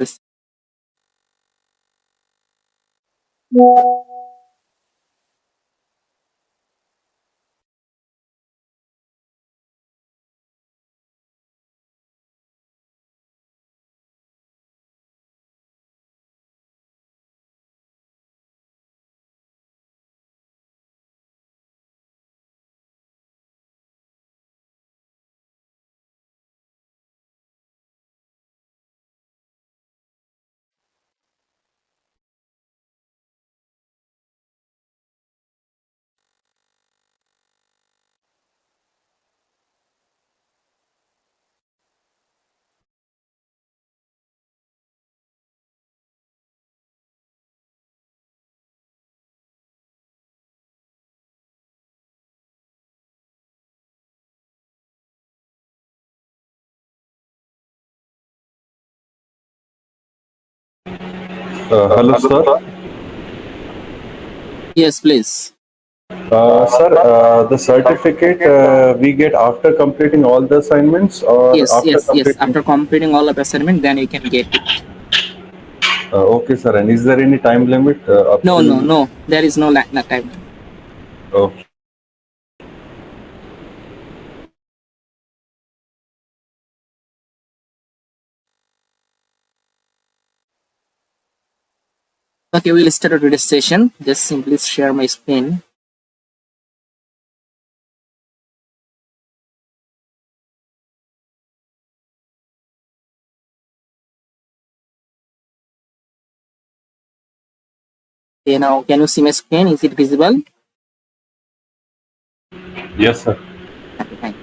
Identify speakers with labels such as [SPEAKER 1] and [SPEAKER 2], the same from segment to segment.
[SPEAKER 1] করতেছি।
[SPEAKER 2] Hello, sir.
[SPEAKER 1] Yes, please.
[SPEAKER 2] Sir, the certificate we get after completing all the assignments or
[SPEAKER 1] Yes,
[SPEAKER 2] after
[SPEAKER 1] yes, yes.
[SPEAKER 2] completing?
[SPEAKER 1] After completing all of assignment, then you can get it.
[SPEAKER 2] Okay, sir. And is there any time limit up
[SPEAKER 1] No, no,
[SPEAKER 2] till?
[SPEAKER 1] no. There is no time.
[SPEAKER 2] Okay.
[SPEAKER 1] Okay, we'll start today's session. Just simply share my screen. Okay, now can you see my screen? Is it visible?
[SPEAKER 2] Yes, sir.
[SPEAKER 1] Okay, fine.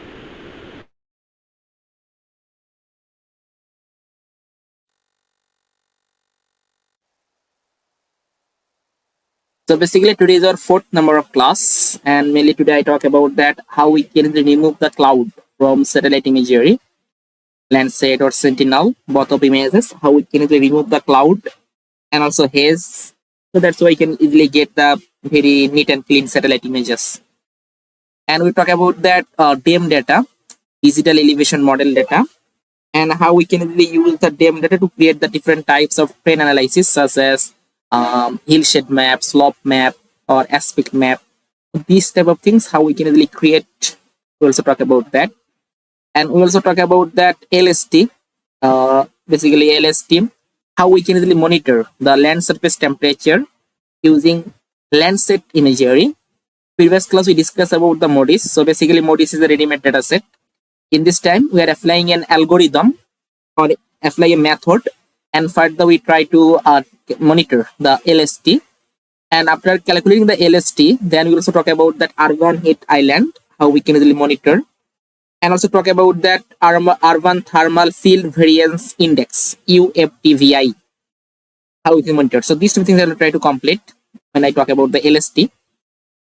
[SPEAKER 1] So basically today is our fourth number of class, and mainly today I talk about that how we can remove the cloud from satellite imagery, Landsat or Sentinel, both of images, how we can remove the cloud and also haze. So that's why you can easily get the very neat and clean satellite images. And we talk about that DEM data, digital elevation model data, and how we can easily use the DEM data to create the different types of terrain analysis, such as hillshade map, slope map, or aspect map. These type of things, how we can easily create. We also talk about that, and we also talk about that LST, basically LST, how we can easily monitor the land surface temperature using Landsat imagery. Previous class we discussed about the MODIS. So basically MODIS is a ready-made data set. In this time we are applying an algorithm or apply a method, and further we try to monitor the LST. And after calculating the LST, then we also talk about that urban heat island, how we can easily monitor, and also talk about that urban thermal field variance index, UTFVI, how we can monitor. So these two things I will try to complete when I talk about the LST.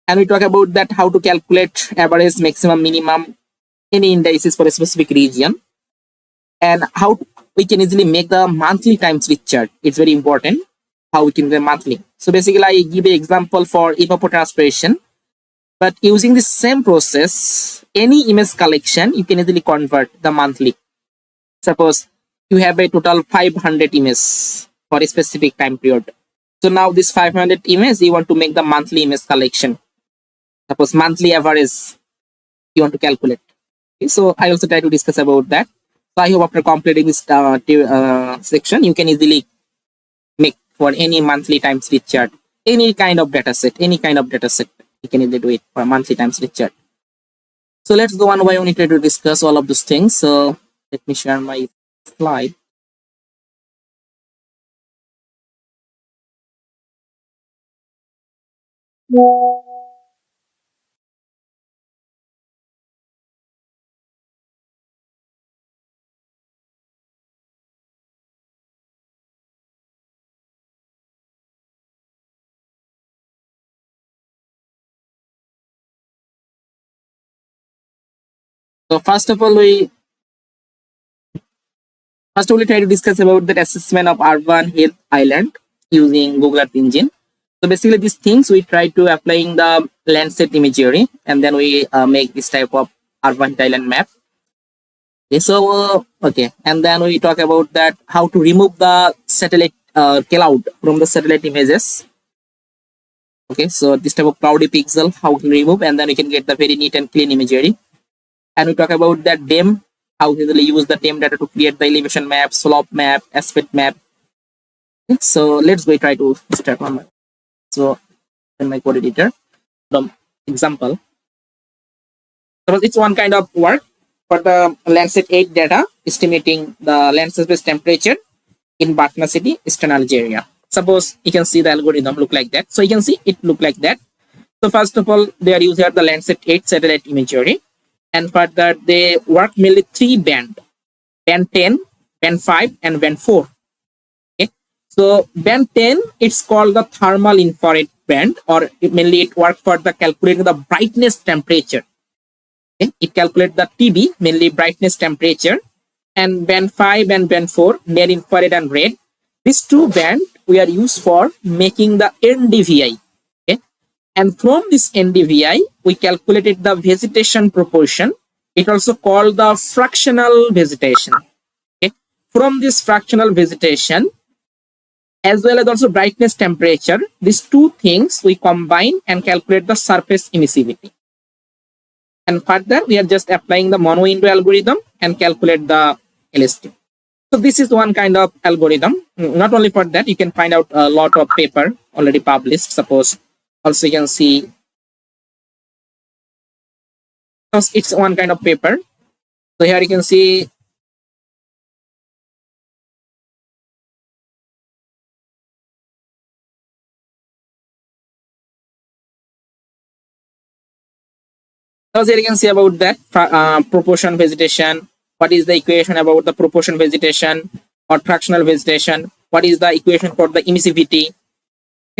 [SPEAKER 1] And we talk about that how to calculate average, maximum, minimum, any indices for a specific region, and how we can easily make the monthly time series chart. It's very important how we can do monthly. So basically I give an example for evapotranspiration, but using the same process, any image collection you can easily convert the monthly. Suppose you have a total 500 images for a specific time period. So now this 500 images you want to make the monthly image collection. Suppose monthly average you want to calculate. Okay, so I also try to discuss about that. So I hope after completing this section, you can easily make for any monthly time series chart, any kind of data set, you can easily do it for monthly time series chart. So let's go on by one try to discuss all of those things. So let me share my slide. So first of all, we try to discuss about the assessment of urban health island using Google Earth Engine. So basically these things we try to applying the Landsat imagery, and then we make this type of urban island map. Okay, so okay, and then we talk about that how to remove the satellite cloud from the satellite images. Okay, so this type of cloudy pixel, how to remove, and then we can get the very neat and clean imagery. And we talk about that DEM, how to really use the DEM data to create the elevation map, slope map, aspect map. Okay, so let's go try to start on my so in my code editor. From example, so it's one kind of work for the Landsat 8 data estimating the land surface temperature in Batna city, Eastern Algeria. Suppose you can see the algorithm look like that. So you can see it look like that. So first of all, they are using the Landsat 8 satellite imagery, and for that they work mainly three band 10, band 5, and band 4. Okay. So band 10, it's called the thermal infrared band, or mainly it works for the calculating the brightness temperature. Okay. It calculates the TB, mainly brightness temperature, and band 5 and band 4, near infrared and red. These two bands we are used for making the NDVI. Okay. And from this NDVI, we calculated the vegetation proportion. It also called the fractional vegetation. Okay. From this fractional vegetation, as well as also brightness temperature, these two things we combine and calculate the surface emissivity. And further, we are just applying the mono window algorithm and calculate the LST. So this is one kind of algorithm. Not only for that, you can find out a lot of paper already published. Suppose also you can see it's one kind of paper. So here you can see so here you can see about that proportion vegetation. What is the equation about the proportion vegetation or fractional vegetation? What is the equation for the emissivity?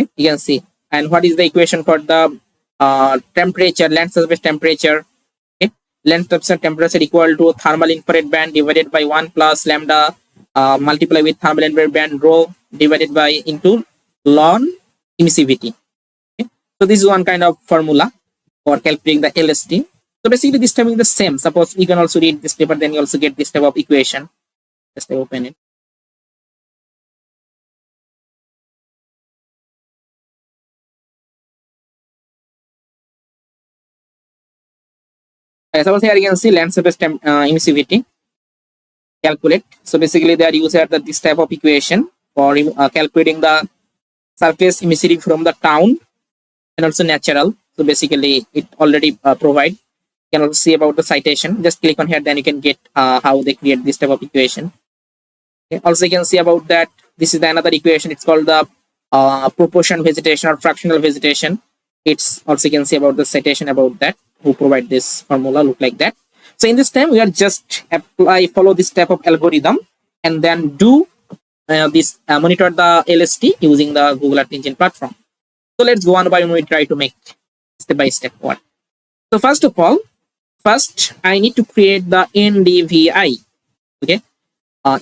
[SPEAKER 1] Okay, you can see. And what is the equation for the temperature, land surface temperature? Okay, land surface temperature equal to thermal infrared band divided by 1 plus lambda multiplied with thermal infrared band rho divided by into ln emissivity. Okay, so this is one kind of formula for calculating the LST. So basically this time is the same. Suppose you can also read this paper, then you also get this type of equation. Just open it. Suppose here you can see land surface emissivity calculate. So basically they are using this type of equation for calculating the surface emissivity from the town and also natural. So basically it already provide. You can also see about the citation. Just click on here, then you can get how they create this type of equation. Okay. Also you can see about that. This is the another equation. It's called the proportion vegetation or fractional vegetation. It's also you can see about the citation about that, who provide this formula look like that. So in this time we are just follow this type of algorithm and then do monitor the LST using the Google Earth Engine platform. So let's go on by one. We try to make step by step one. So first of all, first I need to create the NDVI. Okay,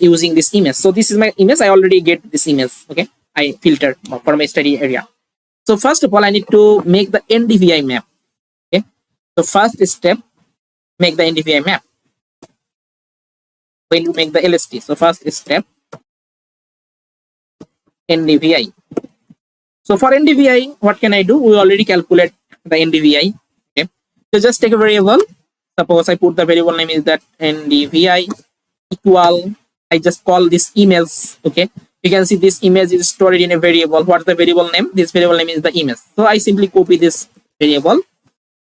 [SPEAKER 1] using this image. So this is my image. I already get this image. Okay, I filter for my study area. So first of all, I need to make the NDVI map. Okay, so first step, make the NDVI map. When you make the LST, so first step, NDVI. So for NDVI, what can I do? We already calculate the NDVI. Okay, so just take a variable. Suppose I put the variable name is that NDVI equal. I just call this image. Okay, you can see this image is stored in a variable. What's the variable name? This variable name is the image. So I simply copy this variable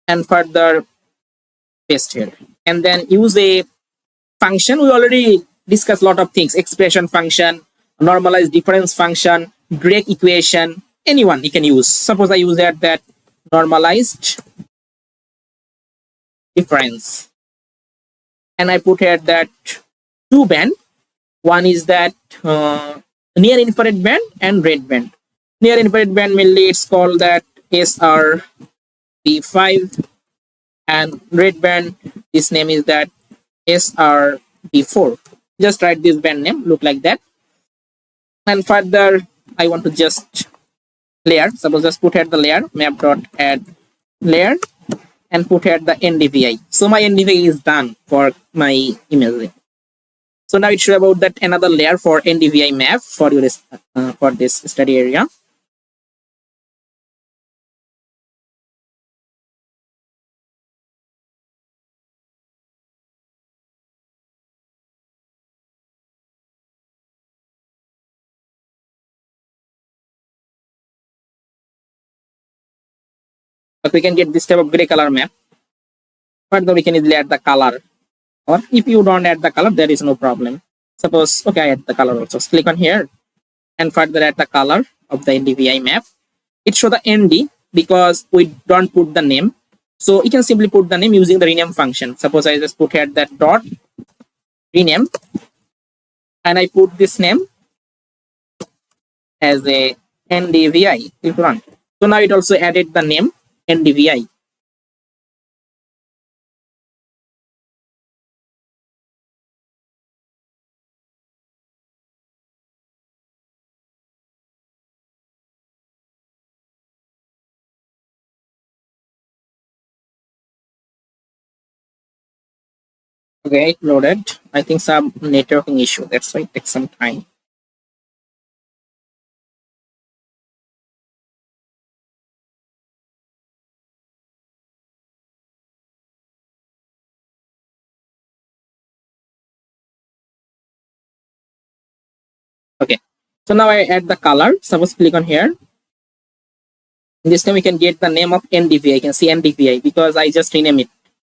[SPEAKER 1] and further paste here, and then use a function. We already discussed a lot of things: expression function, normalized difference function, Drake equation. Anyone you can use. Suppose I use that normalized difference, and I put here that two band. One is that near infrared band and red band. Near infrared band mainly it's called that SRB5, and red band this name is that SRB4. Just write this band name, look like that. And further I want to just layer. Suppose just put here the layer map dot add layer, and put here the NDVI. So my NDVI is done for my imaging. So now it should about that another layer for NDVI map for your for this study area. But we can get this type of gray color map. Further, we can easily add the color. Or if you don't add the color, there is no problem. Suppose, okay, I add the color also. So click on here and further add the color of the NDVI map. It show the ND because we don't put the name. So you can simply put the name using the rename function. Suppose I just put here that dot rename and I put this name as a NDVI. Click run. So now it also added the name NDVI. Okay, it loaded. I think some networking issue. That's why it takes some time. Okay, so now I add the color. Suppose click on here. In this time we can get the name of NDVI. I can see NDVI because I just rename it.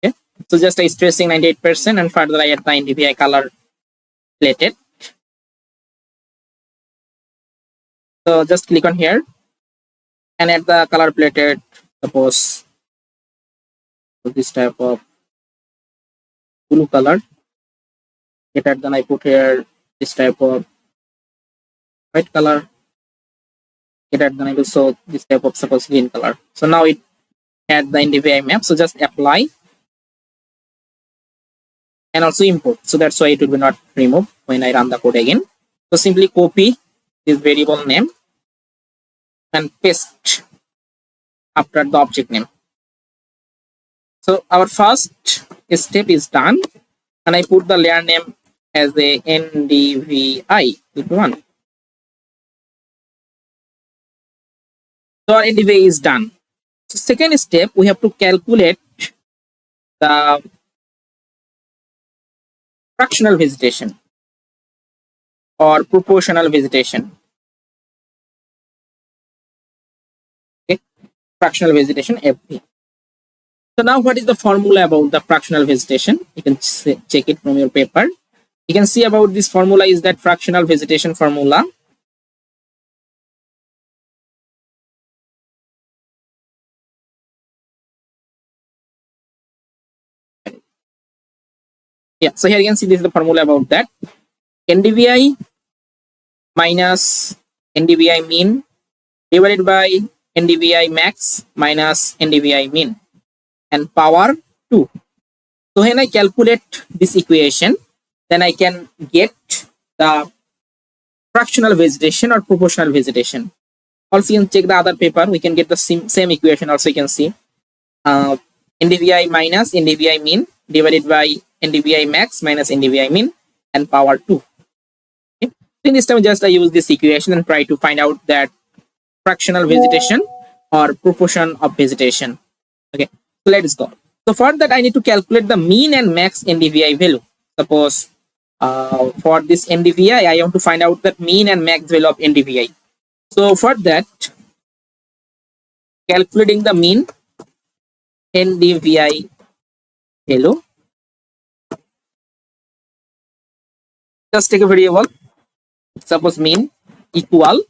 [SPEAKER 1] Okay, so just I stressing 98% and further I add the NDVI color plated. So just click on here and add the color plated. Suppose this type of blue color. Get it, then I put here this type of white color. Get it, then I will show this type of suppose green color. So now it add the NDVI map. So just apply and also import. So that's why it will be not removed when I run the code again. So simply copy this variable name and paste after the object name. So our first step is done and I put the layer name as a NDVI. Click one. So our NDVI is done. So second step, we have to calculate the fractional vegetation or proportional vegetation. Okay, fractional vegetation FV. So now what is the formula about the fractional vegetation? You can check it from your paper. You can see about this formula is that fractional vegetation formula. Yeah, so here you can see this is the formula about that. NDVI minus NDVI mean divided by NDVI max minus NDVI mean and power 2. So when I calculate this equation, then I can get the fractional vegetation or proportional vegetation. Also you can check the other paper, we can get the same equation. Also you can see NDVI minus NDVI mean divided by NDVI max minus NDVI mean and power 2. Okay. So in this time just I use this equation and try to find out that fractional vegetation or proportion of vegetation. Okay, so let's go. So for that I need to calculate the mean and max NDVI value. Suppose for this NDVI I want to find out the mean and max value of NDVI. So for that, calculating the mean NDVI value, just take a variable, suppose mean equal,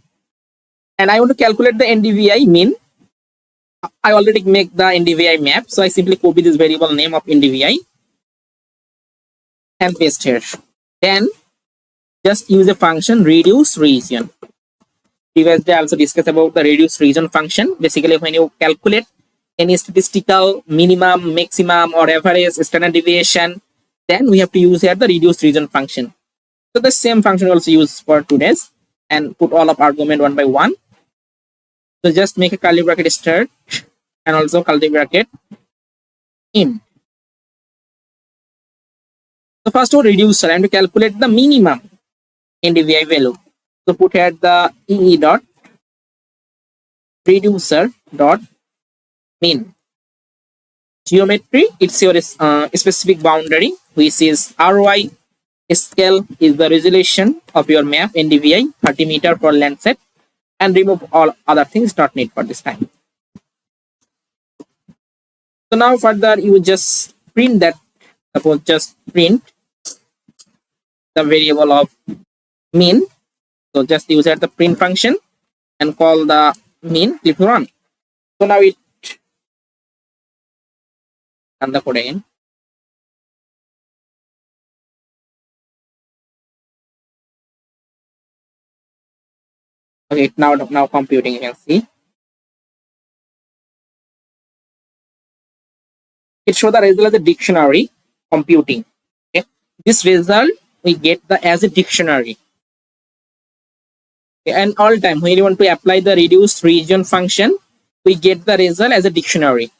[SPEAKER 1] and I want to calculate the NDVI mean. I already make the NDVI map, so I simply copy this variable name of NDVI and paste here. Then just use a function reduce region. Previously I also discussed about the reduce region function. Basically when you calculate any statistical minimum, maximum or average standard deviation, then we have to use here the reduce region function. So the same function also use for today's and put all of argument one by one. So just make a curly bracket start and also curly bracket end. So first of all, reducer, I am to calculate the minimum NDVI value. So put here the EE dot reducer dot min. Geometry, it's your specific boundary, which is RY. Scale is the resolution of your map NDVI, 30 meter for Landsat, and remove all other things not need for this time. So now further you just print that, suppose just print the variable of mean. So just use at the print function and call the mean, click run. So now it run the code again. Okay, now computing, you can see. It shows the result as a dictionary computing. Okay, this result we get as a dictionary. Okay, and all time when you want to apply the reduced region function, we get the result as a dictionary.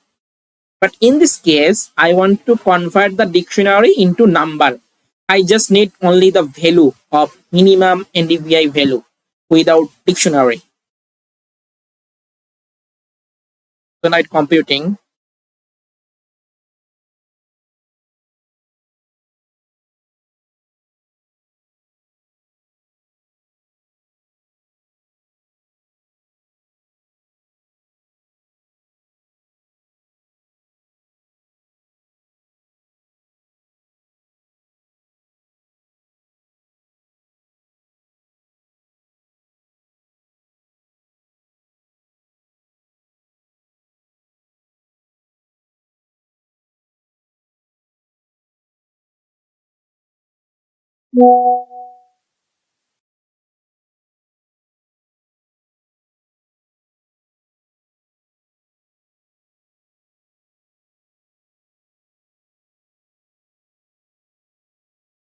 [SPEAKER 1] But in this case, I want to convert the dictionary into number. I just need only the value of minimum NDVI value without dictionary. So now it's computing.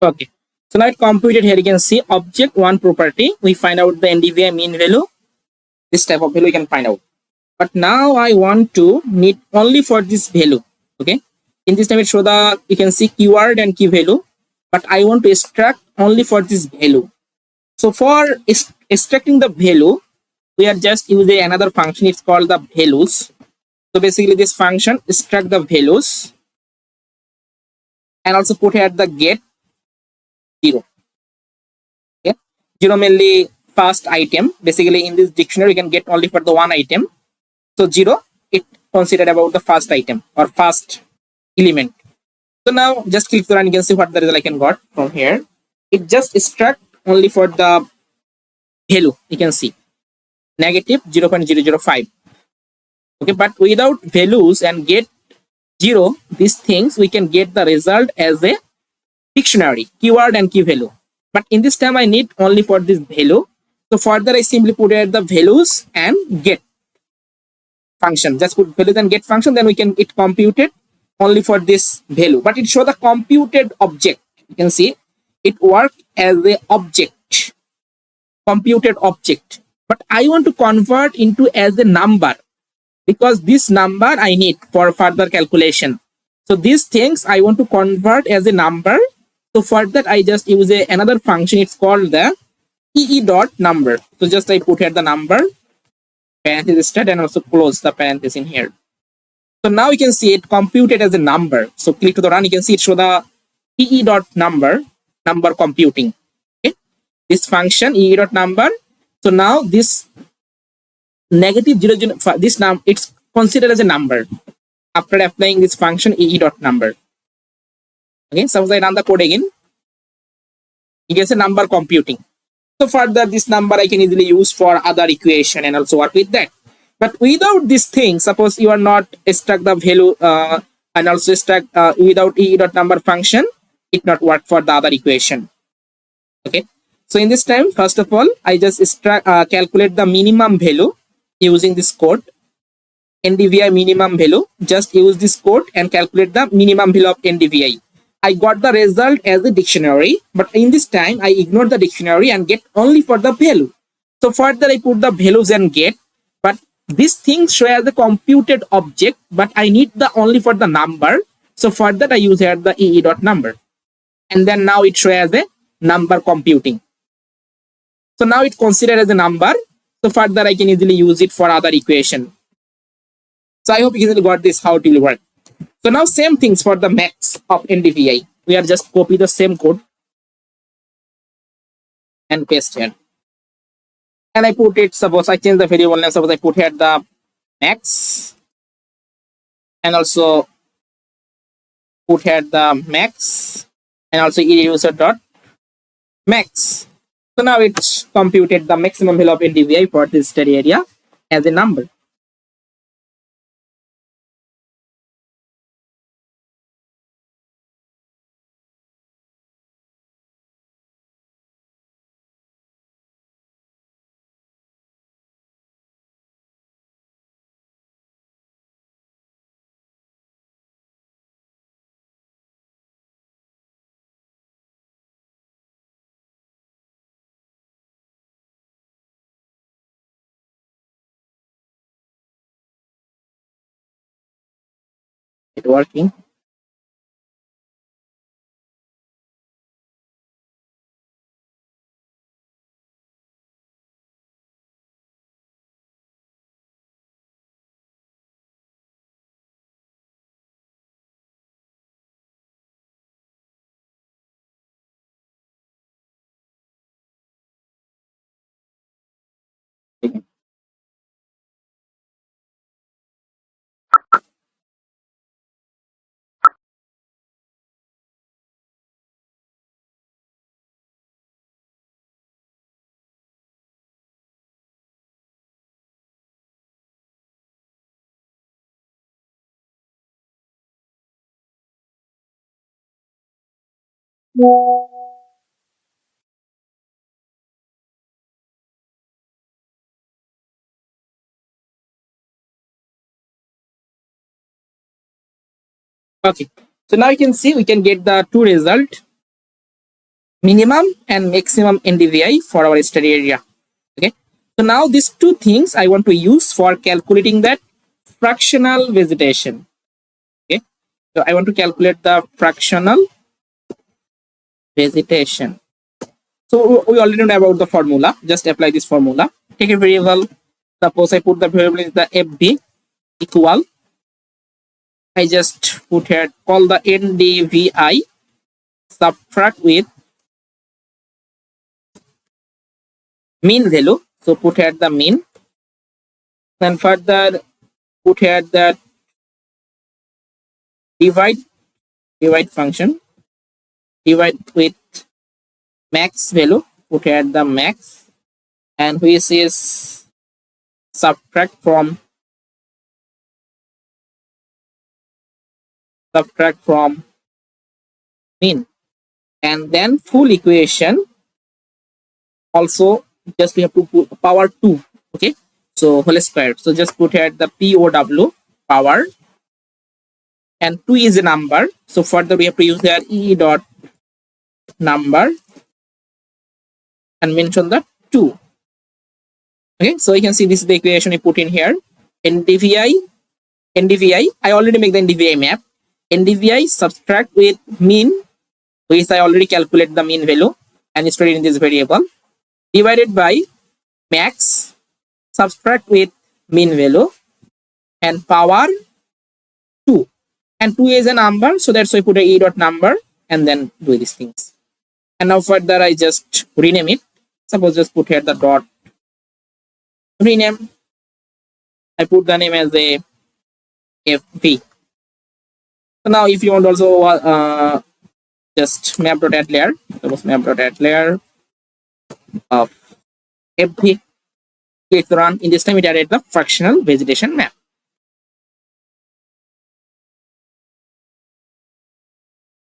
[SPEAKER 1] Okay, so now it computed. Here you can see object one property. We find out the NDVI mean value. This type of value you can find out. But now I want to need only for this value. Okay, in this time it show the, you can see keyword and key value. But I want to extract only for this value. So for extracting the value, we are just using another function. It's called the values. So basically this function extract the values and also put here the get 0. Okay, 0 mainly first item. Basically in this dictionary you can get only for the one item. So 0 it considered about the first item or first element. So now just click run, you can see what the result I can got from here. It just extract only for the value, you can see negative 0.005. Okay, but without values and get 0, these things we can get the result as a dictionary, keyword and key value. But in this time I need only for this value. So further I simply put here the values and get function. Just put values and get function, then we can it computed only for this value. But it show the computed object. You can see it work as a object, computed object. But I want to convert into as a number, because this number I need for further calculation. So these things I want to convert as a number. So for that I just use another function. It's called the EE dot number. So just I put here the number, parenthesis start, and also close the parenthesis in here. So now you can see it computed as a number. So click to the run, you can see it show the EE dot number computing. Okay, this function EE dot number. So now this negative 0, this number it's considered as a number after applying this function EE dot number. Okay, suppose I run the code again, you get a number computing. So further this number I can easily use for other equation and also work with that. But without this thing, suppose you are not extract the value and also extract without EE dot number function, it not work for the other equation. Okay, so in this time, first of all, I just extract calculate the minimum value using this code, NDVI minimum value. Just use this code and calculate the minimum value of NDVI. I got the result as a dictionary, but in this time I ignore the dictionary and get only for the value. So further I put the values and get, but this thing show as a computed object, but I need the only for the number. So for that I use here the EE dot number, and then now it shows as a number computing. So now it's considered as a number. So further I can easily use it for other equation. So I hope you guys got this how it will work. So now same things for the max of NDVI. We are just copy the same code and paste here. And I put it, suppose I change the variable name, suppose I put here the max, and also put here the max, and also user dot max. So now it's computed the maximum value of NDVI for this study area as a number. It working. Okay. So now you can see we can get the two result, minimum and maximum NDVI for our study area. Okay. So now these two things I want to use for calculating that fractional vegetation. Okay. So I want to calculate the fractional vegetation. So we already know about the formula. Just apply this formula. Take a variable. Suppose I put the variable is the FB equal. I just put here call the NDVI subtract with mean value. So put here the mean. Then further put here the divide function. Divide with max value. Put here the max, and which is subtract from mean, and then full equation also just we have to put power 2. Okay, so whole square. So just put here the POW power, and 2 is a number, so further we have to use there E dot number and mention the 2. Okay, so you can see this is the equation we put in here. NDVI I already make the NDVI map. NDVI subtract with mean, which I already calculate the mean value and store it in this variable, divided by max subtract with mean value and power 2, and 2 is a number, so that's why I put a E dot number and then do these things. And now further I just rename it. Suppose just put here the dot rename. I put the name as a FB. So now if you want also just map.add layer, suppose map.add layer of FB, click run. In this time it added the fractional vegetation map.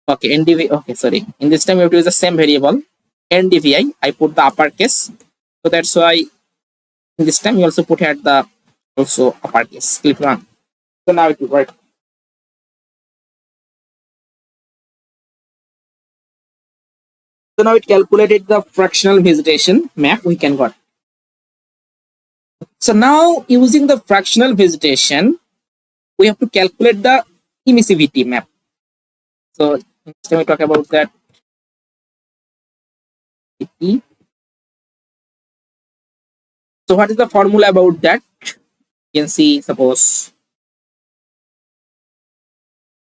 [SPEAKER 1] Okay, NDVI. Okay, sorry. In this time we have to use the same variable NDVI. I put the uppercase, so that's why in this time you also put here the also uppercase. Click run. So now it will work. So now it calculated the fractional vegetation map we can got. So now using the fractional vegetation, we have to calculate the emissivity map. So next time we talk about that E. So what is the formula about that? You can see, suppose,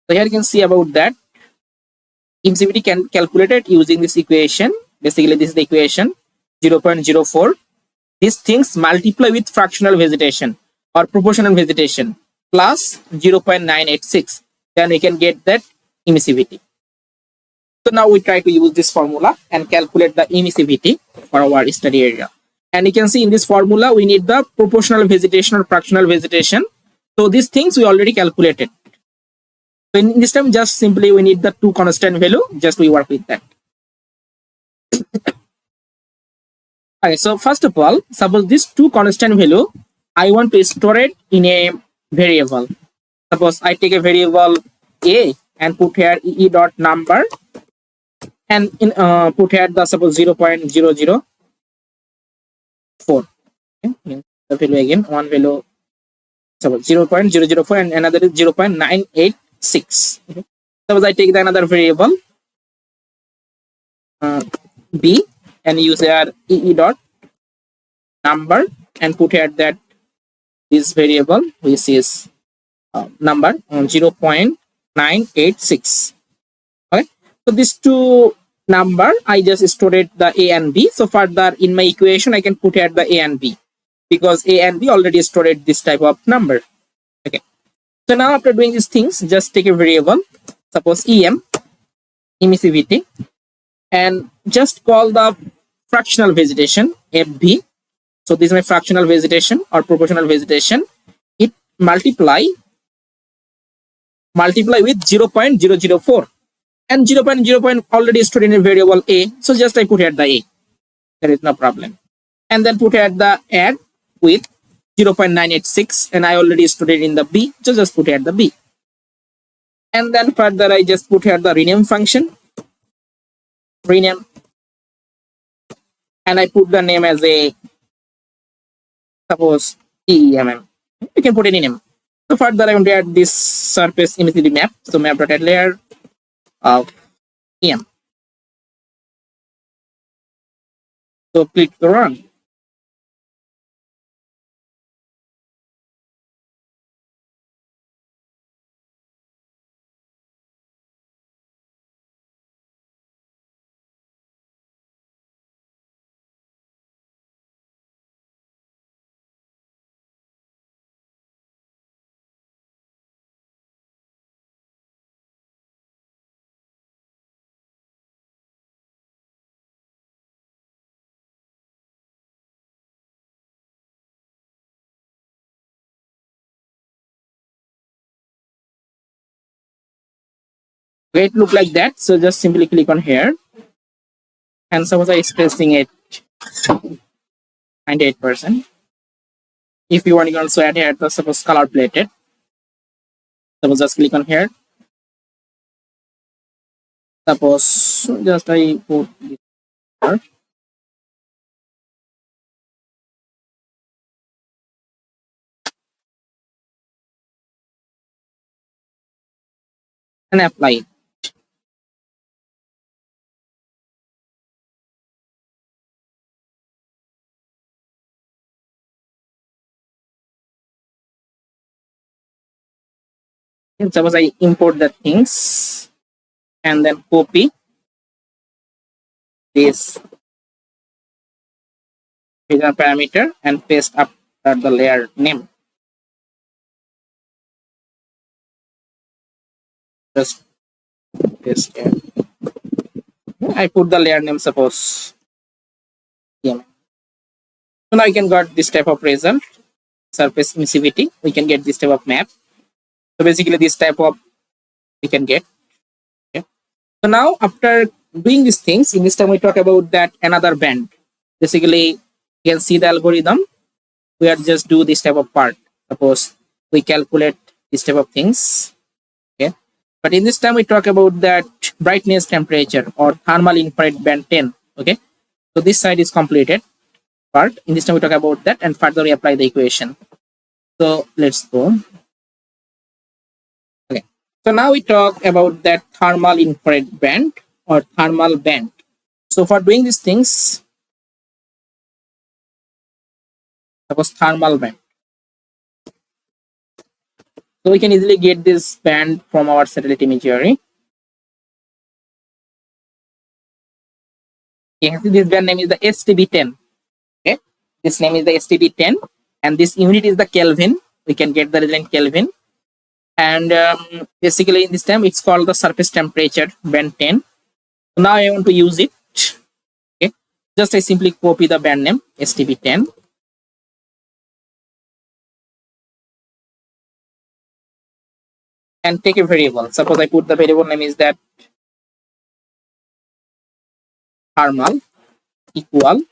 [SPEAKER 1] so here you can see about that emissivity can calculate it using this equation. Basically this is the equation 0.04. These things multiply with fractional vegetation or proportional vegetation plus 0.986. Then we can get that emissivity. So now we try to use this formula and calculate the emissivity for our study area. And you can see in this formula, we need the proportional vegetation or fractional vegetation. So these things we already calculated. So in this time, just simply we need the two constant value, just we work with that. Okay, so first of all, suppose this two constant value, I want to store it in a variable. Suppose I take a variable a and put here e dot number and in put here the suppose 0.004. Okay, the value again, one value suppose 0.004 and another is 0.986. Okay. Suppose I take the another variable b and use here e dot number and put here that this variable which is number 0.986. Okay, so these two number I just stored the a and b. So further in my equation I can put here the a and b because a and b already stored this type of number. Okay, so now after doing these things, just take a variable, suppose emissivity, and just call the fractional vegetation fv. So this is my fractional vegetation or proportional vegetation. It multiply with 0.004 and 0.0 already stored in a variable a. So just I put here the a. There is no problem. And then put here the add with 0.986 and I already stored it in the b. So just put here the b. And then further I just put here the rename function. Rename. And I put the name as a suppose EMM. You can put any name. So further I want to add this surface emissivity map. So map.add layer of EM. So click run. It look like that. So just simply click on here. And suppose I spacing it 98%. If you want, you can also add here the suppose color plated. Suppose just click on here. Suppose just I put this here. And apply it. And suppose I import the things and then copy this region parameter and paste up the layer name. Just paste here. I put the layer name suppose. Yeah. So now you can get this type of result. Surface emissivity. We can get this type of map. So basically this type of we can get. Okay. So now after doing these things, in this time we talk about that another band. Basically you can see the algorithm. We are just do this type of part. Suppose we calculate this type of things. Okay. But in this time we talk about that brightness temperature or thermal infrared band 10. Okay. So this side is completed part. In this time we talk about that and further we apply the equation. So let's go. Okay. So now we talk about that thermal infrared band or thermal band. So for doing these things, suppose thermal band. So we can easily get this band from our satellite imagery. You can see this band name is the STB10. Okay, this name is the STB10, and this unit is the Kelvin. We can get the result in Kelvin, and basically in this time it's called the surface temperature band 10. So now I want to use it. Okay, just I simply copy the band name STB10 and take a variable. Suppose I put the variable name is that thermal equal.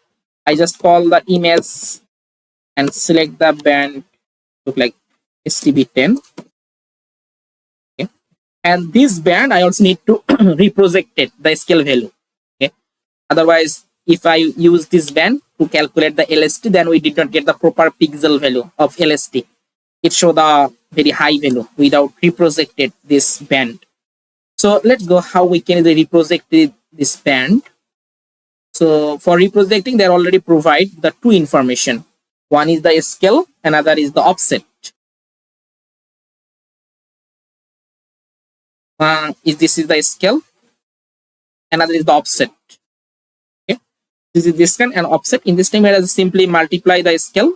[SPEAKER 1] I just call the image and select the band, look like STB10. Okay. And this band I also need to reproject it, the scale value. Okay. Otherwise, if I use this band to calculate the LST, then we did not get the proper pixel value of LST. It show the very high value without reprojected this band. So let's go how we can reproject this band. So for reprojecting, they already provide the two information. One is the scale, another is the offset. If this is the scale, another is the offset. Okay, this is this one and offset. In this time, I just simply multiply the scale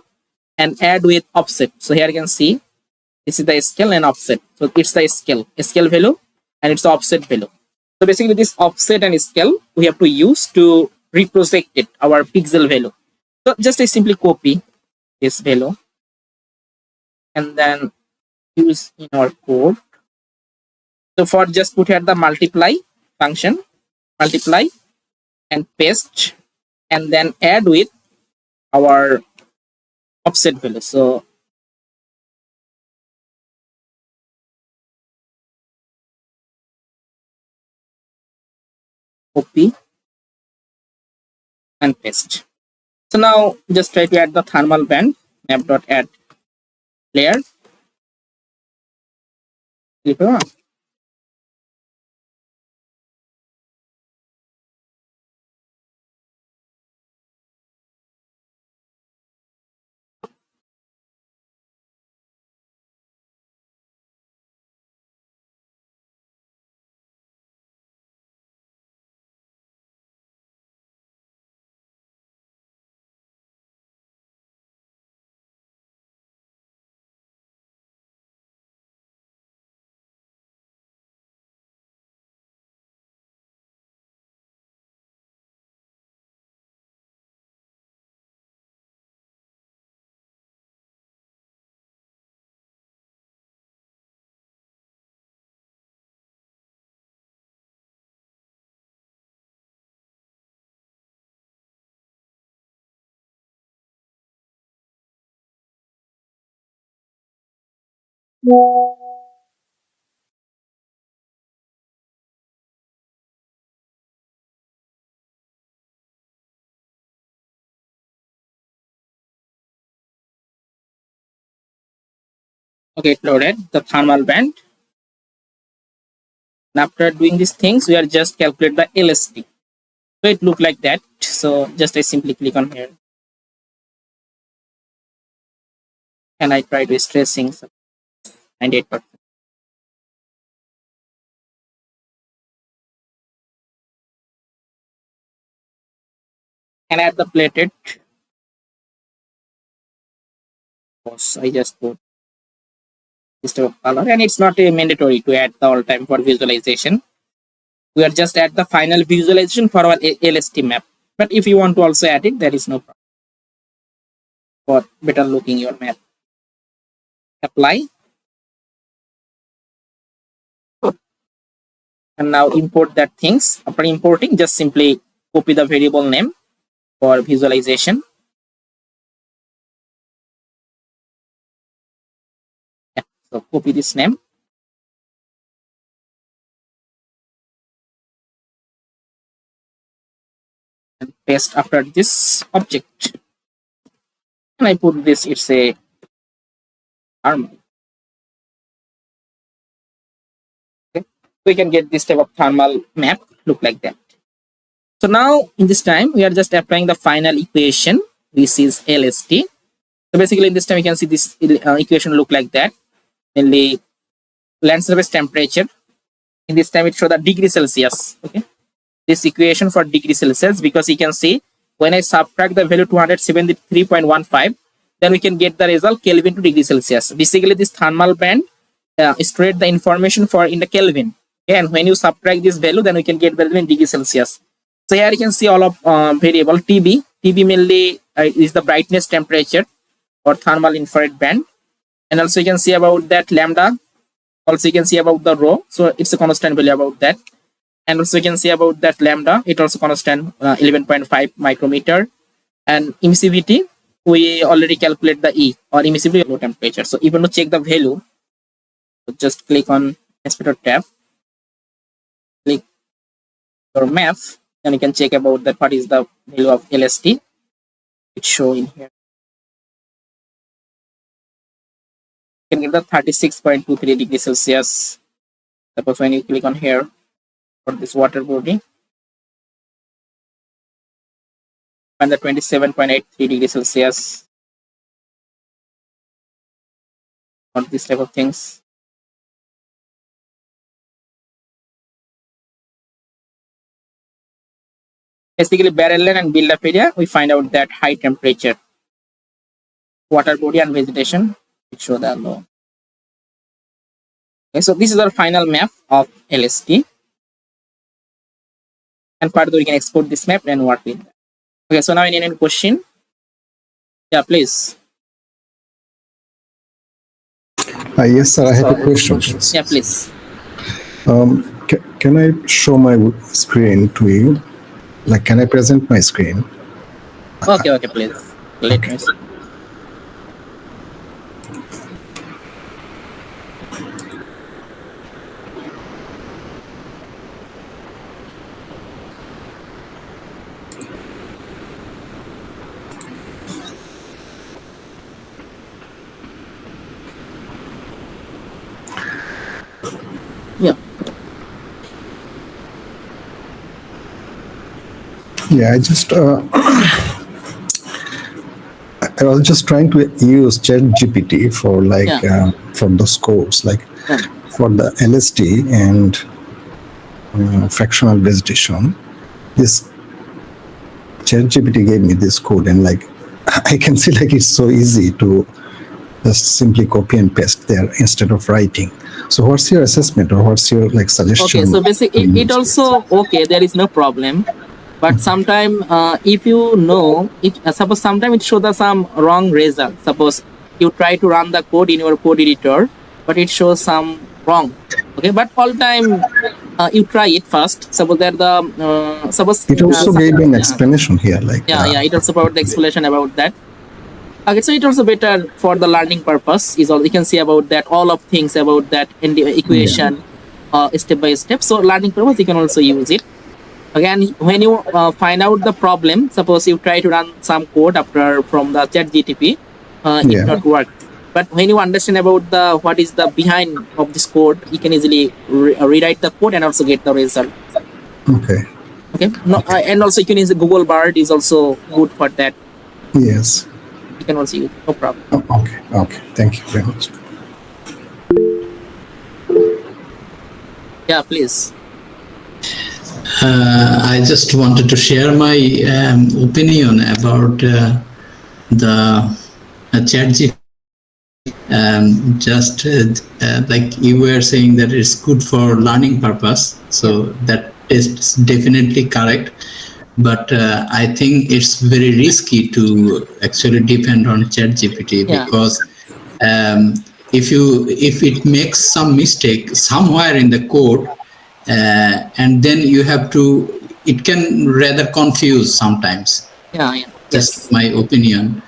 [SPEAKER 1] and add with offset. So here you can see this is the scale and offset. So it's the scale value, and it's the offset value. So basically, this offset and scale we have to use to reproject it our pixel value. So just I simply copy this value and then use in our code. So for just put here the multiply function, multiply and paste, and then add with our offset value. So copy and paste. So now just try to add the thermal band, map.add layer. Okay, it loaded the thermal band. And after doing these things, we are just calculate the LST. So it look like that. So just I simply click on here and I try to stressing 98%. And add the plated. I just put this type of color, and it's not a mandatory to add the all time for visualization. We are just at the final visualization for our LST map. But if you want to also add it, there is no problem for better looking your map. Apply. And now import that things. After importing, just simply copy the variable name for visualization. Yeah. So copy this name and paste after this object. And I put this, it's a arm. We can get this type of thermal map look like that. So now in this time, we are just applying the final equation, which is LST. So basically in this time, you can see this equation look like that. Mainly land surface temperature. In this time, it shows the degree Celsius. Okay, this equation for degree Celsius, because you can see when I subtract the value 273.15, then we can get the result Kelvin to degree Celsius. Basically, this thermal band store the information for in the Kelvin. Okay? And when you subtract this value, then we can get the value in degree Celsius. So here you can see all of variable TB. TB mainly is the brightness temperature or thermal infrared band. And also you can see about that lambda. Also you can see about the rho. So it's a constant value about that. And also you can see about that lambda. It also constant 11.5 micrometer. And emissivity, we already calculate the E or emissivity low temperature. So even to check the value, just click on inspector tab. Click your map. And you can check about that what is the value of LST. It's showing here. You can get the 36.23 degrees Celsius. Suppose when you click on here for this water body, and the 27.83 degrees Celsius. On this type of things. Basically, barrel length and build-up area, we find out that high temperature. Water body and vegetation, it show the low. Okay, so this is our final map of LST. And further, we can export this map and work with that. Okay, so now any question? Yeah, please.
[SPEAKER 3] Yes, sir, I have a question.
[SPEAKER 1] Yeah, please.
[SPEAKER 3] Can I show my screen to you? Like, can I present my screen?
[SPEAKER 1] Okay, please. Let me see. Yeah.
[SPEAKER 3] Yeah, I was just trying to use ChatGPT for for those codes, like for the LST and fractional vegetation. This ChatGPT gave me this code, and like I can see like it's so easy to just simply copy and paste there instead of writing. So what's your assessment or what's your like suggestion?
[SPEAKER 1] Okay, so basically it also okay, there is no problem. But sometimes if you know, suppose sometimes it shows some wrong result. Suppose you try to run the code in your code editor, but it shows some wrong. Okay, but all time you try it first. Suppose that the suppose
[SPEAKER 3] it also gave an explanation here, like
[SPEAKER 1] it also provided the explanation about that. Okay, so it also better for the learning purpose. Is all you can see about that, all of things about that in the equation, step by step. So learning purpose you can also use it. Again, when you find out the problem, suppose you try to run some code after from the ChatGPT, it not work. But when you understand about the what is the behind of this code, you can easily rewrite the code and also get the result.
[SPEAKER 3] Okay.
[SPEAKER 1] Okay. No, and also you can use Google Bard is also good for that.
[SPEAKER 3] Yes.
[SPEAKER 1] You can also use, no problem.
[SPEAKER 3] Oh, okay. Okay. Thank you very much.
[SPEAKER 1] Yeah, please.
[SPEAKER 4] I just wanted to share my opinion about the ChatGPT. Just like you were saying that it's good for learning purpose, so that is definitely correct. But I think it's very risky to actually depend on ChatGPT because if it makes some mistake somewhere in the code. And then you have to, it can rather confuse sometimes. Just my opinion.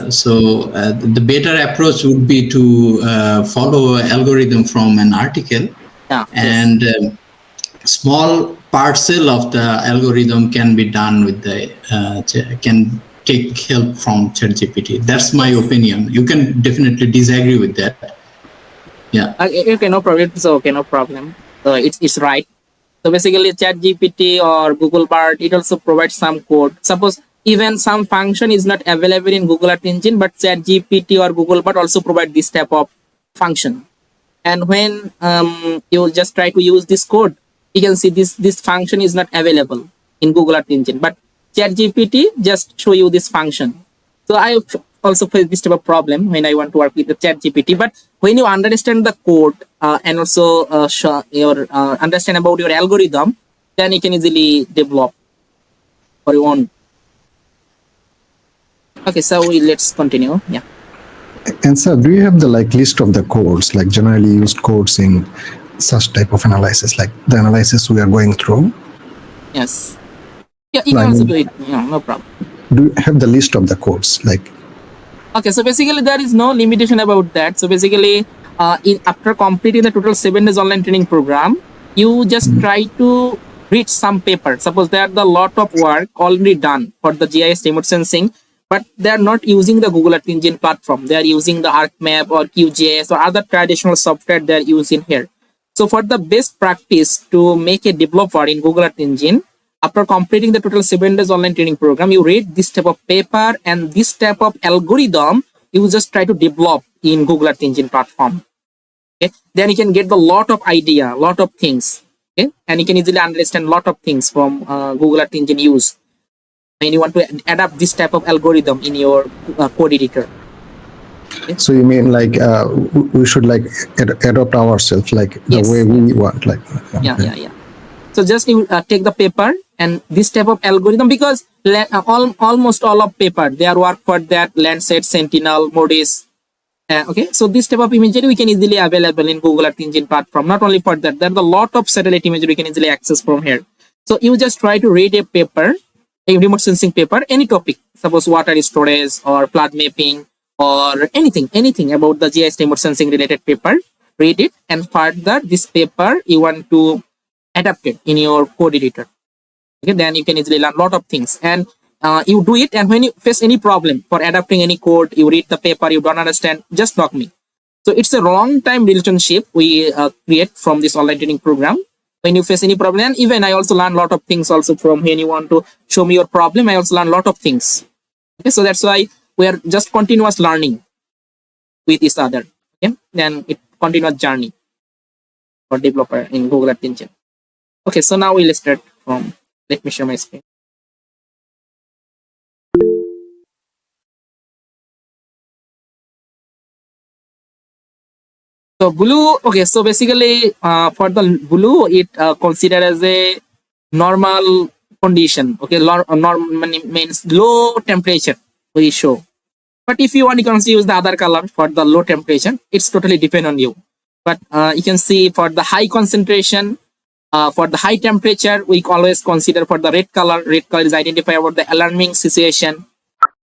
[SPEAKER 4] So the better approach would be to follow an algorithm from an article, and small parcel of the algorithm can be done with the can take help from ChatGPT. That's my opinion. You can definitely disagree with that. Yeah.
[SPEAKER 1] Okay, no problem. It's okay, no problem. So it's right. So basically ChatGPT or Google Bard, it also provides some code. Suppose even some function is not available in Google Earth Engine, but ChatGPT or Google Bard also provide this type of function. And when you just try to use this code, you can see this function is not available in Google Earth Engine, but ChatGPT just show you this function. So I also face this type of problem when I want to work with the ChatGPT. But when you understand the code and also understand about your algorithm, then you can easily develop for your own. Okay, so let's continue. Yeah.
[SPEAKER 3] And sir, do you have the list of the codes, like generally used codes in such type of analysis, like the analysis we are going through?
[SPEAKER 1] Yes. Yeah, you can also do it. Yeah, no problem.
[SPEAKER 3] Do you have the list of the codes, like?
[SPEAKER 1] Okay, so basically there is no limitation about that. So basically, after completing the total 7 days online training program, you just try to read some paper. Suppose there are the lot of work already done for the GIS remote sensing, but they are not using the Google Earth Engine platform. They are using the ArcMap or QGIS or other traditional software they are using here. So for the best practice to make a developer in Google Earth Engine, after completing the total 7 days online training program, you read this type of paper and this type of algorithm, you just try to develop in Google Earth Engine platform. Okay, then you can get the lot of idea, lot of things. Okay, and you can easily understand lot of things from Google Earth Engine use when you want to adapt this type of algorithm in your code editor.
[SPEAKER 3] Okay. So you mean we should adopt ourselves the way we want,
[SPEAKER 1] Yeah. So just you take the paper and this type of algorithm, because almost all of paper they are work for that Landsat, Sentinel, Modis. Okay, so this type of imagery we can easily available in Google Earth Engine platform. Not only for that, there are a lot of satellite imagery we can easily access from here. So you just try to read a paper, a remote sensing paper, any topic. Suppose water storage or flood mapping or anything about the GIS remote sensing related paper. Read it, and further this paper you want to adapt it in your code editor. Okay, then you can easily learn a lot of things, and you do it. And when you face any problem for adapting any code, you read the paper, you don't understand, just knock me. So it's a long time relationship we create from this online training program. When you face any problem, and even I also learn a lot of things also from when you want to show me your problem, I also learn a lot of things. Okay, so that's why we are just continuous learning with each other. Okay, then it continuous journey for developer in Google Earth Engine. Okay, so now we'll start from, let me share my screen. So blue, okay, so basically for the blue, it considered as a normal condition. Okay, normal means low temperature we show. But if you want, you can also use the other color for the low temperature. It's totally depend on you. But you can see for the high concentration, for the high temperature, we always consider for the red color. Red color is identified about the alarming situation.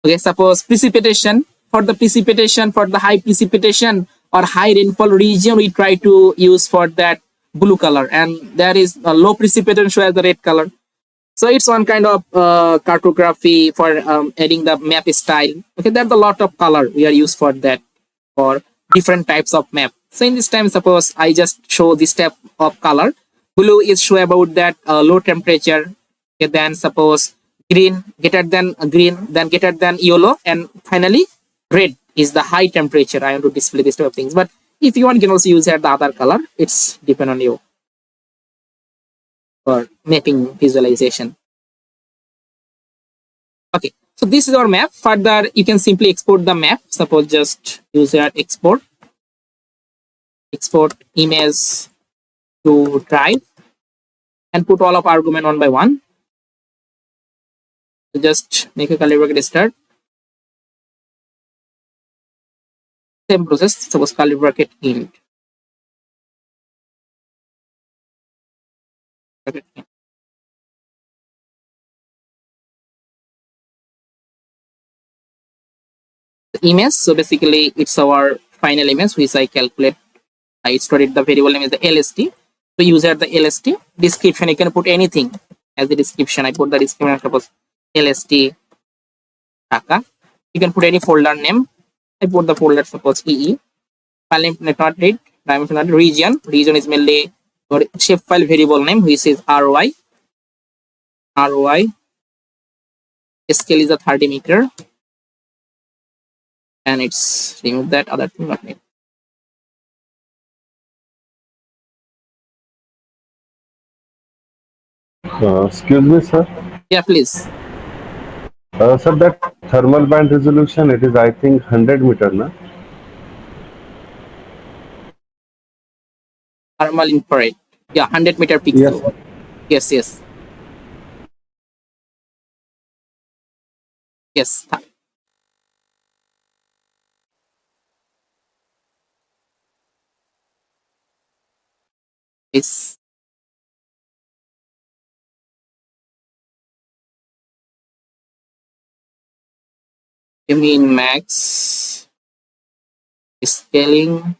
[SPEAKER 1] Okay, suppose precipitation. For the precipitation, for the high precipitation or high rainfall region, we try to use for that blue color, and there is a low precipitation show as the red color. So it's one kind of cartography for adding the map style. Okay, there's a lot of color we are used for that, for different types of map. So in this time, suppose I just show this type of color. Blue is show about that low temperature. Okay, then suppose green greater than green, then greater than yellow, and finally red is the high temperature. I want to display this type of things. But if you want, you can also use the other color. It's depend on you for mapping visualization. Okay, so this is our map. Further, you can simply export the map. Suppose just use that export image to drive and put all of argument one by one. So just make a curly bracket start. Same process. Suppose curly bracket end. The image. So basically, it's our final image which I calculate. I stored the variable name is the LST. So use the LST. Description, you can put anything as the description. I put the description, suppose LST Dhaka. You can put any folder name. I put the folder, suppose EE. File name not read, dimension not region. Region is mainly or shapefile variable name, which is RY. Scale is a 30 meter, and it's remove that other thing not need.
[SPEAKER 2] Excuse me, sir.
[SPEAKER 1] Yeah, please.
[SPEAKER 2] Sir, that thermal band resolution, it is, I think, 100 meter, na?
[SPEAKER 1] Thermal infrared. Yeah, 100 meter pixel. Yes. Yes. Yes. You mean max scaling?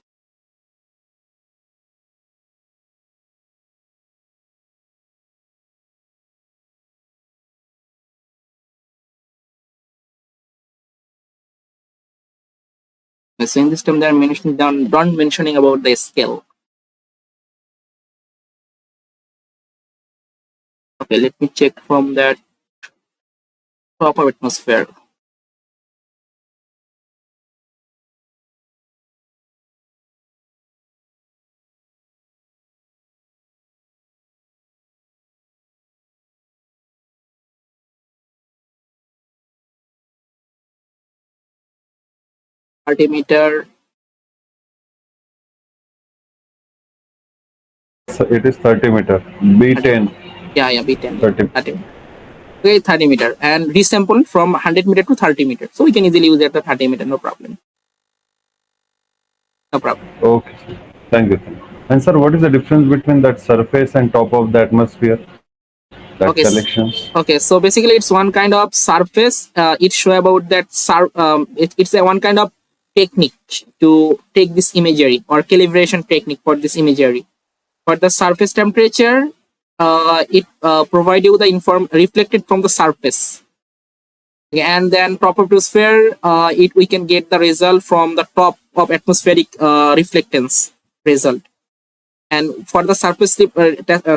[SPEAKER 1] So in this term, they are mentioning don't mentioning about the scale. Okay, let me check from that top of atmosphere. Altimeter.
[SPEAKER 2] So it is 30 meter. B10.
[SPEAKER 1] Yeah, B10.
[SPEAKER 2] 30.
[SPEAKER 1] 30. Okay, 30 meter, and resample from 100 meter to 30 meter. So we can easily use that the 30 meter, no problem. No problem.
[SPEAKER 2] Okay, thank you. And sir, what is the difference between that surface and top of the atmosphere? That
[SPEAKER 1] Okay,
[SPEAKER 2] selections.
[SPEAKER 1] Okay, so basically it's one kind of surface. It show about that it's a one kind of technique to take this imagery or calibration technique for this imagery. For the surface temperature, it provide you the reflected from the surface. Okay, and then top of atmosphere, we can get the result from the top of atmospheric reflectance result. And for the surface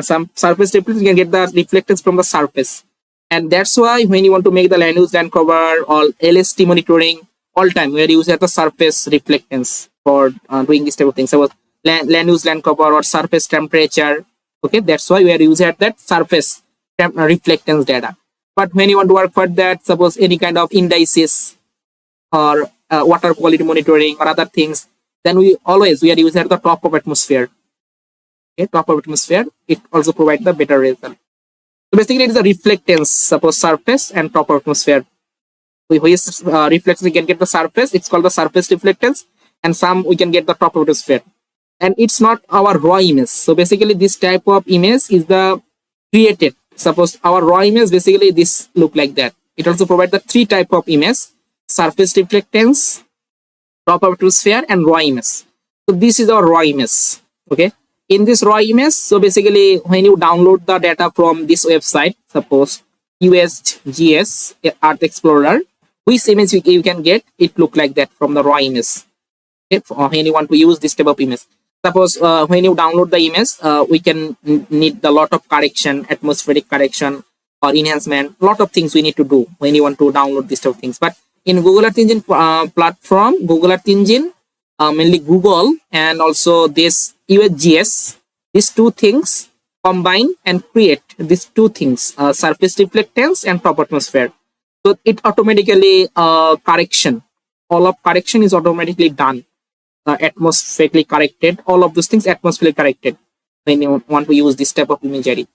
[SPEAKER 1] some surface reflectance, you can get the reflectance from the surface. And that's why when you want to make the land use land cover or LST monitoring, all time we are using the surface reflectance for doing this type of things. So land use land cover or surface temperature. Okay, that's why we are using that surface reflectance data. But when you want to work for that, suppose any kind of indices or water quality monitoring or other things, then we are using at the top of atmosphere. Okay, top of atmosphere, it also provides the better result. So basically it is a reflectance, suppose surface and top of atmosphere. We reflectance, we can get the surface, it's called the surface reflectance, and some we can get the top of atmosphere. And it's not our raw image. So basically this type of image is the created. Suppose our raw image, basically this look like that. It also provides the three type of image: surface reflectance, top of atmosphere, and raw image. So this is our raw image. Okay, in this raw image, so basically when you download the data from this website, suppose USGS Earth Explorer, which image you can get, it look like that from the raw image. Okay, when you want to use this type of image, suppose when you download the image, we can need a lot of correction, atmospheric correction or enhancement, lot of things we need to do when you want to download this type of things. But in Google Earth Engine platform, Google Earth Engine, mainly Google and also this UHGS, these two things combine and create these two things, surface reflectance and top atmosphere. So it automatically correction, all of correction is automatically done, atmospherically corrected, all of those things atmospherically corrected when you want to use this type of imagery.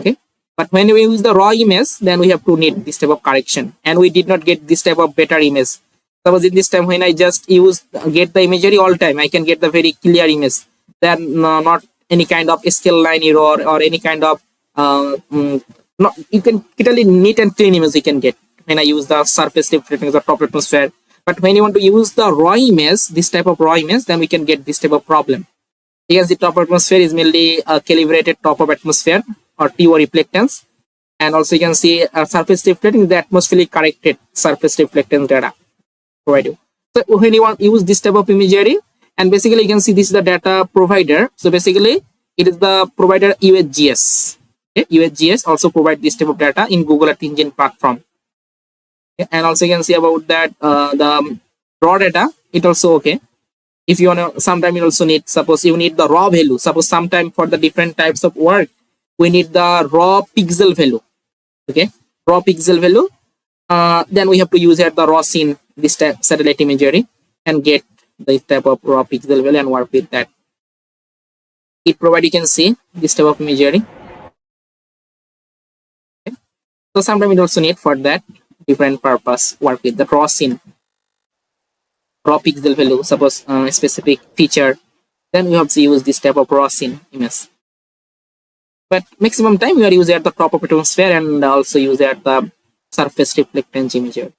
[SPEAKER 1] Okay, but when we use the raw image, then we have to need this type of correction, and we did not get this type of better image. Suppose in this time when I just get the imagery all time, I can get the very clear image. Then not any kind of scale line error or any kind of not, you can literally neat and clean image you can get when I use the surface reflectance or top atmosphere. But when you want to use the raw image, this type of raw image, then we can get this type of problem. Because the top atmosphere is mainly a calibrated top of atmosphere or TO reflectance, and also you can see surface reflectance, the atmospherically corrected surface reflectance data provide you. So when you want to use this type of imagery, and basically you can see this is the data provider. So basically It is the provider UHGS. Okay? UHGS also provide this type of data in Google Earth Engine platform. Okay? And also you can see about that the raw data. It also okay. If you want to, sometime you also need, suppose you need the raw value. Suppose sometime for the different types of work, we need the raw pixel value. Okay, raw pixel value. Then we have to use here the raw scene, this type satellite imagery, and get this type of raw pixel value and work with that. It provide, you can see this type of imagery. Okay. So sometimes we also need for that different purpose work with the raw scene, raw pixel value. Suppose a specific feature, then we have to use this type of raw scene image. But maximum time we are using at the top of atmosphere and also use at the surface reflectance imagery.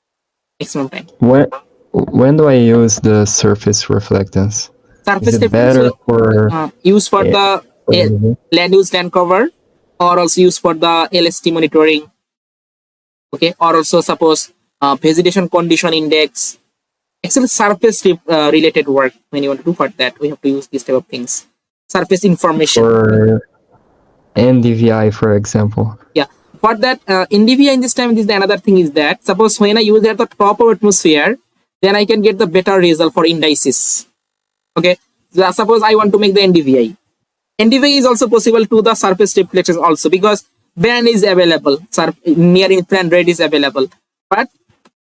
[SPEAKER 1] Maximum time.
[SPEAKER 5] When do I use the surface reflectance?
[SPEAKER 1] Surface
[SPEAKER 5] Is it better for
[SPEAKER 1] use for the land use land cover, or also use for the LST monitoring. Okay, or also suppose vegetation condition index. Actually, surface related work. When you want to do for that, we have to use this type of things. Surface information.
[SPEAKER 5] For NDVI, for example.
[SPEAKER 1] Yeah, for that NDVI in this time, this is the another thing is that suppose when I use at the top of atmosphere, then I can get the better result for indices. Okay, so suppose I want to make the NDVI. NDVI is also possible to the surface reflections also, because band is available, near infrared red is available, but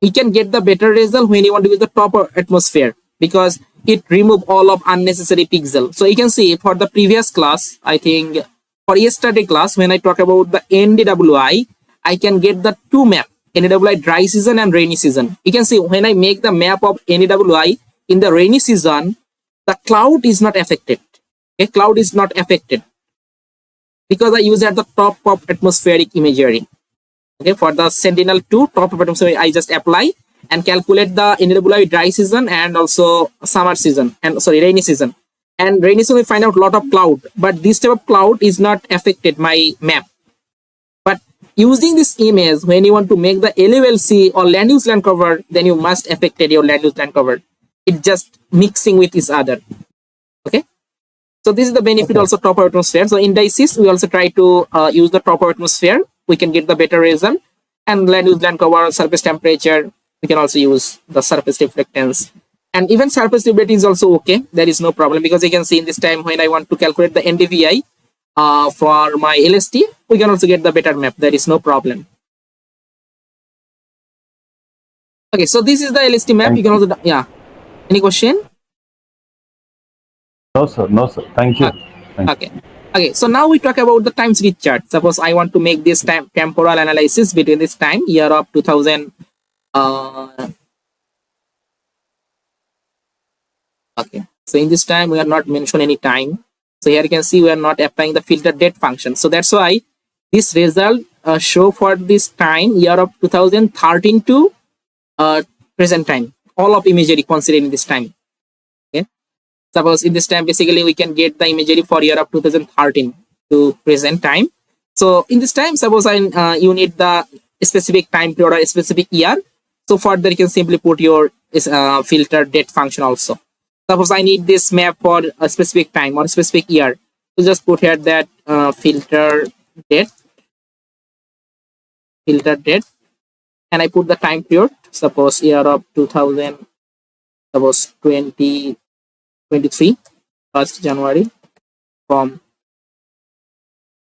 [SPEAKER 1] you can get the better result when you want to use the top of atmosphere, because it remove all of unnecessary pixel. So you can see for the previous class, I think for yesterday class, when I talk about the NDWI, I can get the two map, NDWI dry season and rainy season. You can see when I make the map of NDWI in the rainy season, the cloud is not affected. Okay, cloud is not affected because I use at the top of atmospheric imagery. Okay, for the Sentinel-2 top of atmosphere, I just apply and calculate the NDWI dry season and also summer season, and sorry, rainy season. And rainy season we find out a lot of cloud, but this type of cloud is not affected my map. But using this image, when you want to make the LULC or land use land cover, then you must affect your land use land cover. It's just mixing with each other. Okay, so this is the benefit also top of atmosphere. So indices, we also try to use the top of atmosphere. We can get the better result. And land use land cover, surface temperature, we can also use the surface reflectance. And even surface stability is also okay. There is no problem, because you can see in this time when I want to calculate the NDVI for my LST, we can also get the better map. There is no problem. Okay, so this is the LST map. You can also, yeah. Any question?
[SPEAKER 2] No, sir. No, sir. Thank you.
[SPEAKER 1] Okay. Okay, so now we talk about the time series chart. Suppose I want to make this temporal analysis between this time, year of 2000. Okay, so in this time we are not mentioned any time. So here you can see we are not applying the filter date function. So that's why this result show for this time, year of 2013 to present time. All of imagery considered in this time. Okay, suppose in this time basically we can get the imagery for year of 2013 to present time. So in this time, suppose you need the specific time period or a specific year. So for that you can simply put your filter date function also. Suppose I need this map for a specific time or a specific year. So just put here that filter date, and I put the time period. Suppose year of 2000, suppose 2023, 1st January, from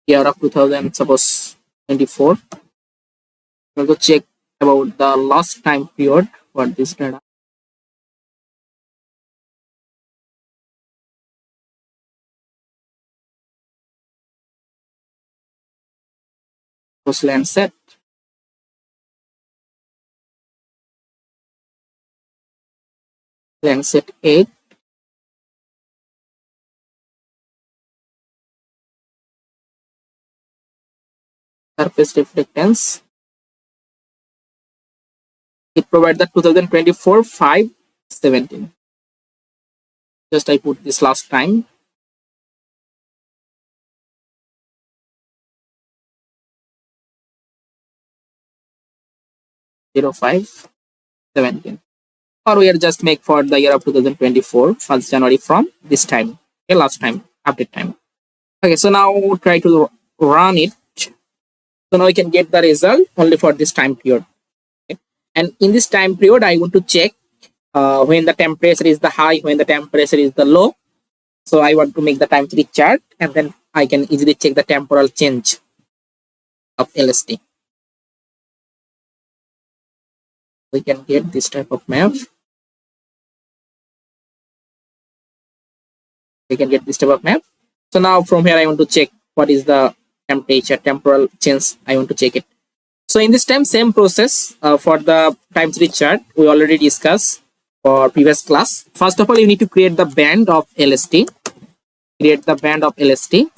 [SPEAKER 1] year of 2000, suppose 24. We'll go check about the last time period for this data. Landsat. Landsat 8. Surface reflectance. It provides the 2024 5/17. Just I put this last time. Zero 5/17, or we are just make for the year of 2024 1st January from this time. Okay, last time update time. Okay, so now try to run it. So now we can get the result only for this time period. Okay? And in this time period, I want to check when the temperature is the high, when the temperature is the low. So I want to make the time series chart, and then I can easily check the temporal change of LST. We can get this type of map. We can get this type of map. So now from here, I want to check what is the temperature, temporal change. I want to check it. So in this time, same process for the time series chart we already discussed for previous class. First of all, you need to create the band of LST. Create the band of LST.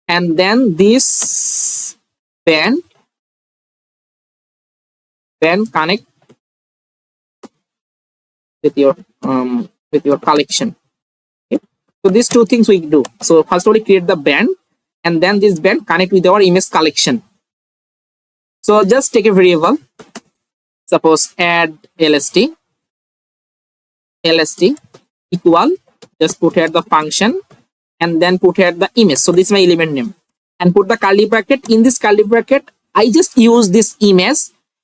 [SPEAKER 1] And then this band connect with your collection. Okay? So these two things we do. So first of all, we create the band, and then this band connect with our image collection. So just take a variable. Suppose add LST equal, just put here the function and then put here the image. So this is my element name, and put the curly bracket. In this curly bracket, I just use this image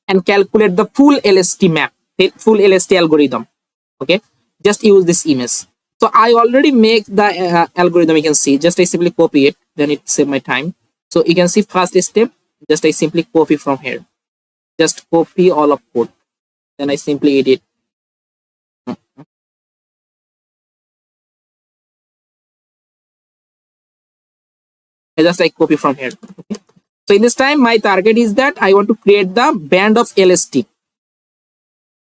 [SPEAKER 1] and calculate the full LST map, full LST algorithm. Okay, just use this image. So I already make the algorithm. You can see, just I simply copy it, then it save my time. So you can see first step, just I simply copy from here. Just copy all of code, then I simply edit. I just like copy from here. Okay. So in this time, my target is that I want to create the band of LST.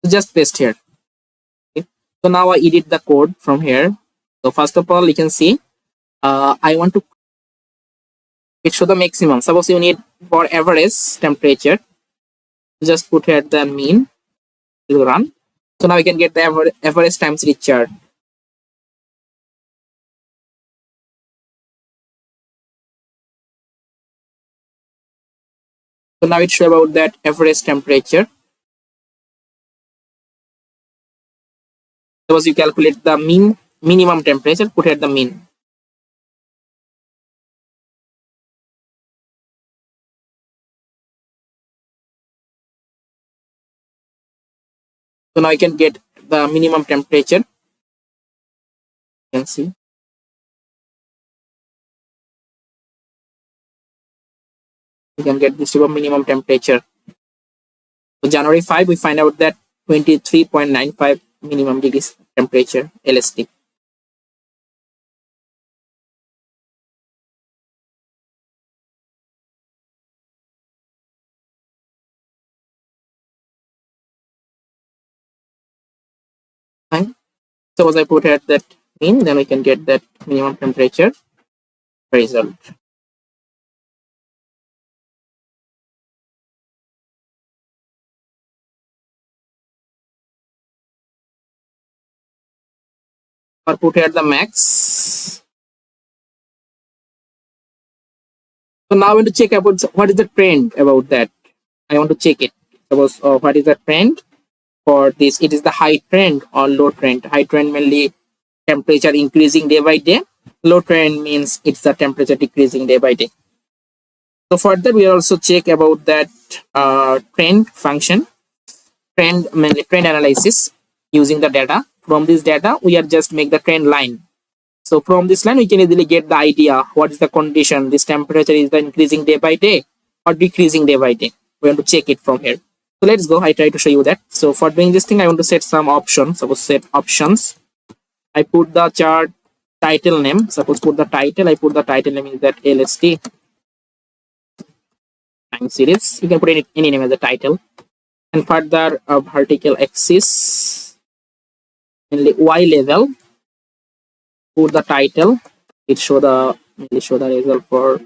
[SPEAKER 1] So just paste here. Okay. So now I edit the code from here. So first of all, you can see I want to show the maximum. Suppose you need for average temperature. Just put here the mean. It will run. So now we can get the average time series chart. So now it shows about that average temperature. Suppose you calculate the minimum temperature, put here the mean. So now I can get the minimum temperature. You can see. You can get this type of minimum temperature. So January 5, we find out that 23.95 minimum degrees temperature LST. Fine. So as I put here that mean, then we can get that minimum temperature result. Or put here the max. So now I want to check about what is the trend about that. I want to check it. Suppose what is the trend for this? It is the high trend or low trend. High trend mainly temperature increasing day by day. Low trend means it's the temperature decreasing day by day. So further, we also check about that trend function, mainly trend analysis using the data. From this data, we are just make the trend line. So from this line, we can easily get the idea what is the condition. This temperature is the increasing day by day or decreasing day by day. We want to check it from here. So let's go. I try to show you that. So for doing this thing, I want to set some options. Suppose set options. I put the chart title name. Suppose put the title. I put the title name is that LST time series. You can put any name as the title. And further vertical axis, mainly Y level. Put the title. It show the result for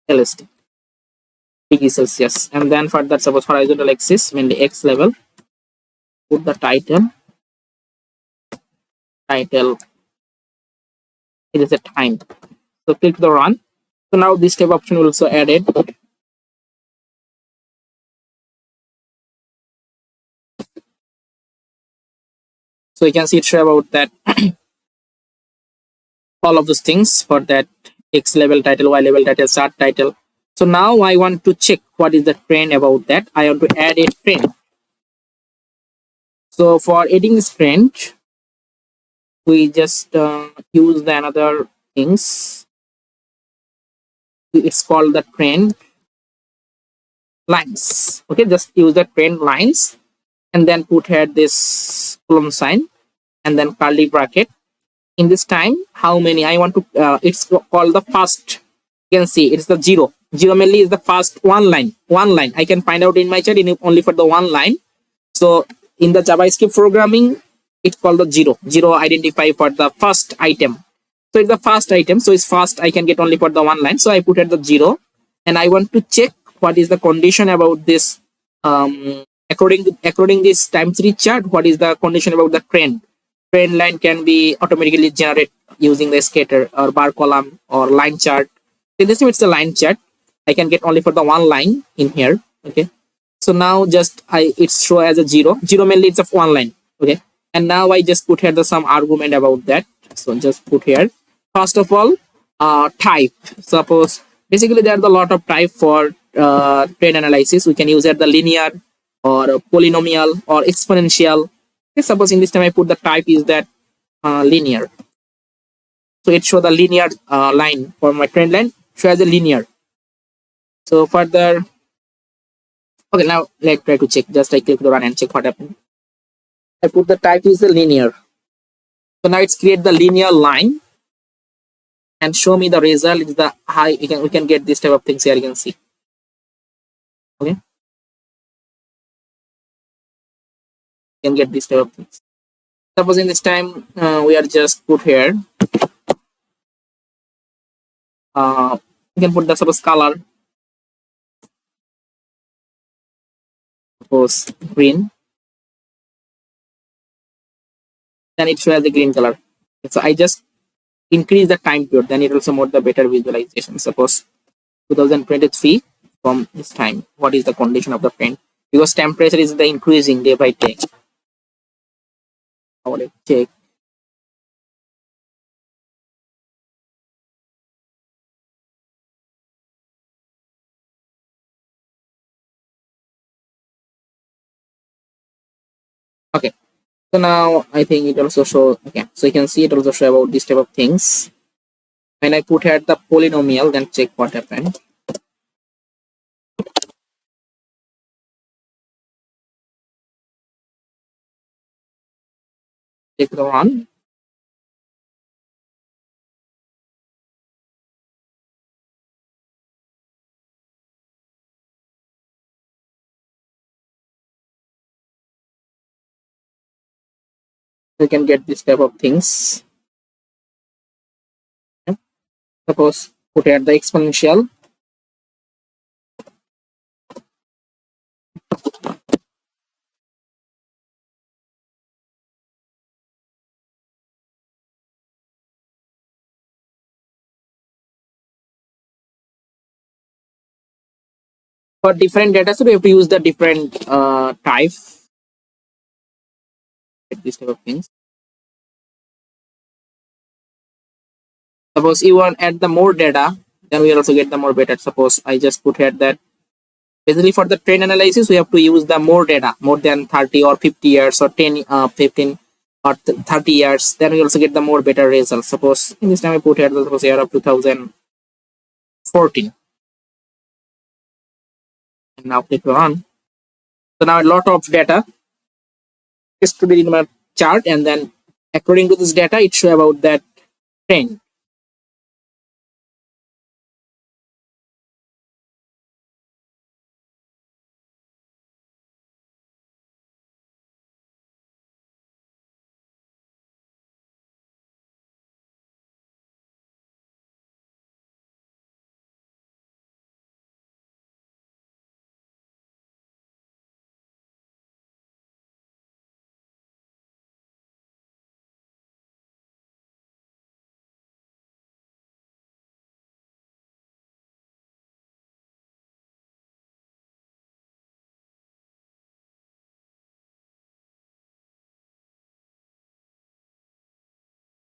[SPEAKER 1] LST degree Celsius. And then further, suppose horizontal axis, mainly X level. Put the title. It is a time. So click the run. So now this type option will also added. So you can see it show about that all of those things for that X level title, Y level title, chart title. So now I want to check what is the trend about that. I want to add a trend. So for adding this trend, we just use the another things. It's called the trend lines. Okay, just use the trend lines and then put here this column sign and then curly bracket. In this time, how many I want to, it's called the first. You can see it's the zero mainly is the first one line I can find out in my chart in only for the one line. So in the JavaScript programming, it's called the zero identify for the first item. So it's the first item, so it's first I can get only for the one line, so I put at the 0 and I want to check what is the condition about this according this time series chart. What is the condition about the trend line can be automatically generated using the scatter or bar column or line chart. In this time it's a line chart, I can get only for the one line in here. Okay, so now just it's show as a zero mainly it's a one line. Okay, and now I just put here the some argument about that. So just put here first of all type. Suppose basically there are a lot of type for trend analysis. We can use it the linear or polynomial or exponential. Okay, suppose in this time I put the type is that linear, so it show the linear line for my trend line, show as a linear. So further, okay, now let's try to check. Just I click the run and check what happened. I put the type is the linear, so now it's create the linear line and show me the result is the high. We can get this type of things here. You can see. Okay, you can get this type of things. Suppose in this time we are just put here. You can put the suppose color. Suppose green. Then it shows the green color. So I just increase the time period, then it also more the better visualization. Suppose 2023 from this time, what is the condition of the trend? Because temperature is the increasing day by day. I want to check. Okay, so now I think it also show. Okay, so you can see it also show about this type of things. When I put here the polynomial, then check what happened. Click the one. You can get this type of things. Okay. Suppose put here the exponential. For different data, so we have to use the different type. This type of things. Suppose you want add the more data, then we also get the more better. Suppose I just put here that basically for the trend analysis we have to use the more data, more than 30 or 50 years or 10 15 or 30 years, then we also get the more better results. Suppose in this time I put here the suppose year of 2014 and now click run. So now a lot of data is to be in my chart, and then according to this data it show about that trend.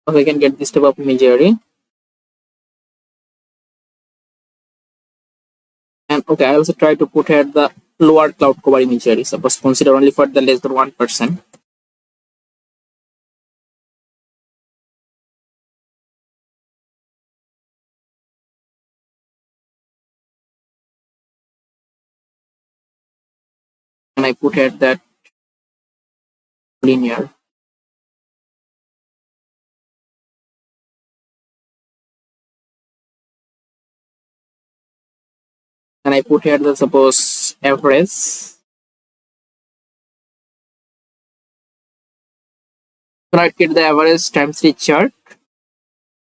[SPEAKER 1] So we can get this type of imagery. And okay, I also try to put here the lower cloud cover imagery. Suppose consider only for the less than 1%. And I put here that linear. And I put here the suppose average. So now it get the average times the chart.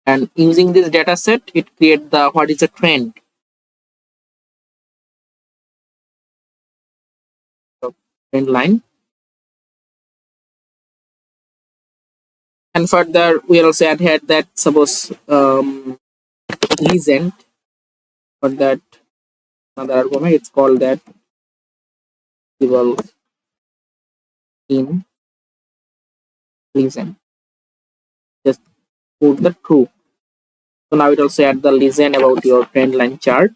[SPEAKER 1] And using this data set, it create the what is the trend. So, trend line. And further, we also add here that suppose legend for that another argument. It's called that visible in legend. Just put the true. So now it also add the legend about your trend line chart.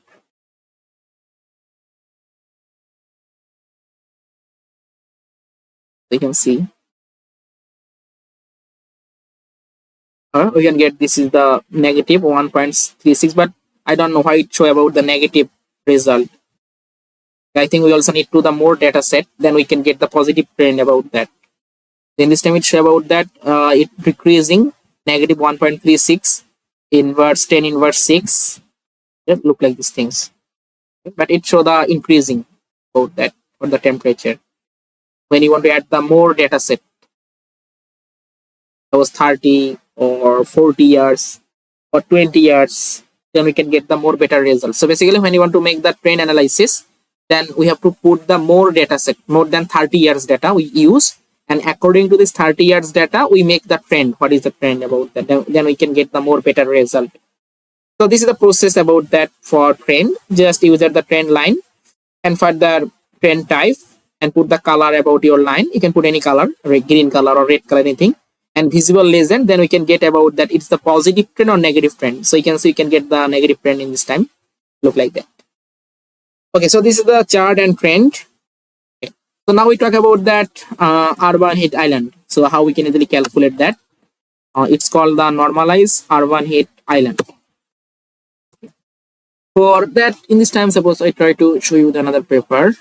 [SPEAKER 1] You can see. We can get this is the negative 1.36, but I don't know why it show about the negative result. I think we also need to the more data set, then we can get the positive trend about that. Then this time it show about that it decreasing negative 1.36 inverse 10 inverse 6. Just look like these things, but it show the increasing about that for the temperature. When you want to add the more data set, that was 30 or 40 years or 20 years, then we can get the more better results. So basically when you want to make the trend analysis, then we have to put the more data set, more than 30 years data we use, and according to this 30 years data we make the trend. What is the trend about that? Then we can get the more better result. So this is the process about that for trend. Just use the trend line and for the trend type and put the color about your line. You can put any color, green color or red color, anything. And visible legend, then we can get about that it's the positive trend or negative trend. So you can see you can get the negative trend in this time. Look like that. Okay, so this is the chart and trend. Okay. So now we talk about that urban heat island. So how we can easily calculate that. It's called the normalized urban heat island. For that, in this time, suppose I try to show you another paper.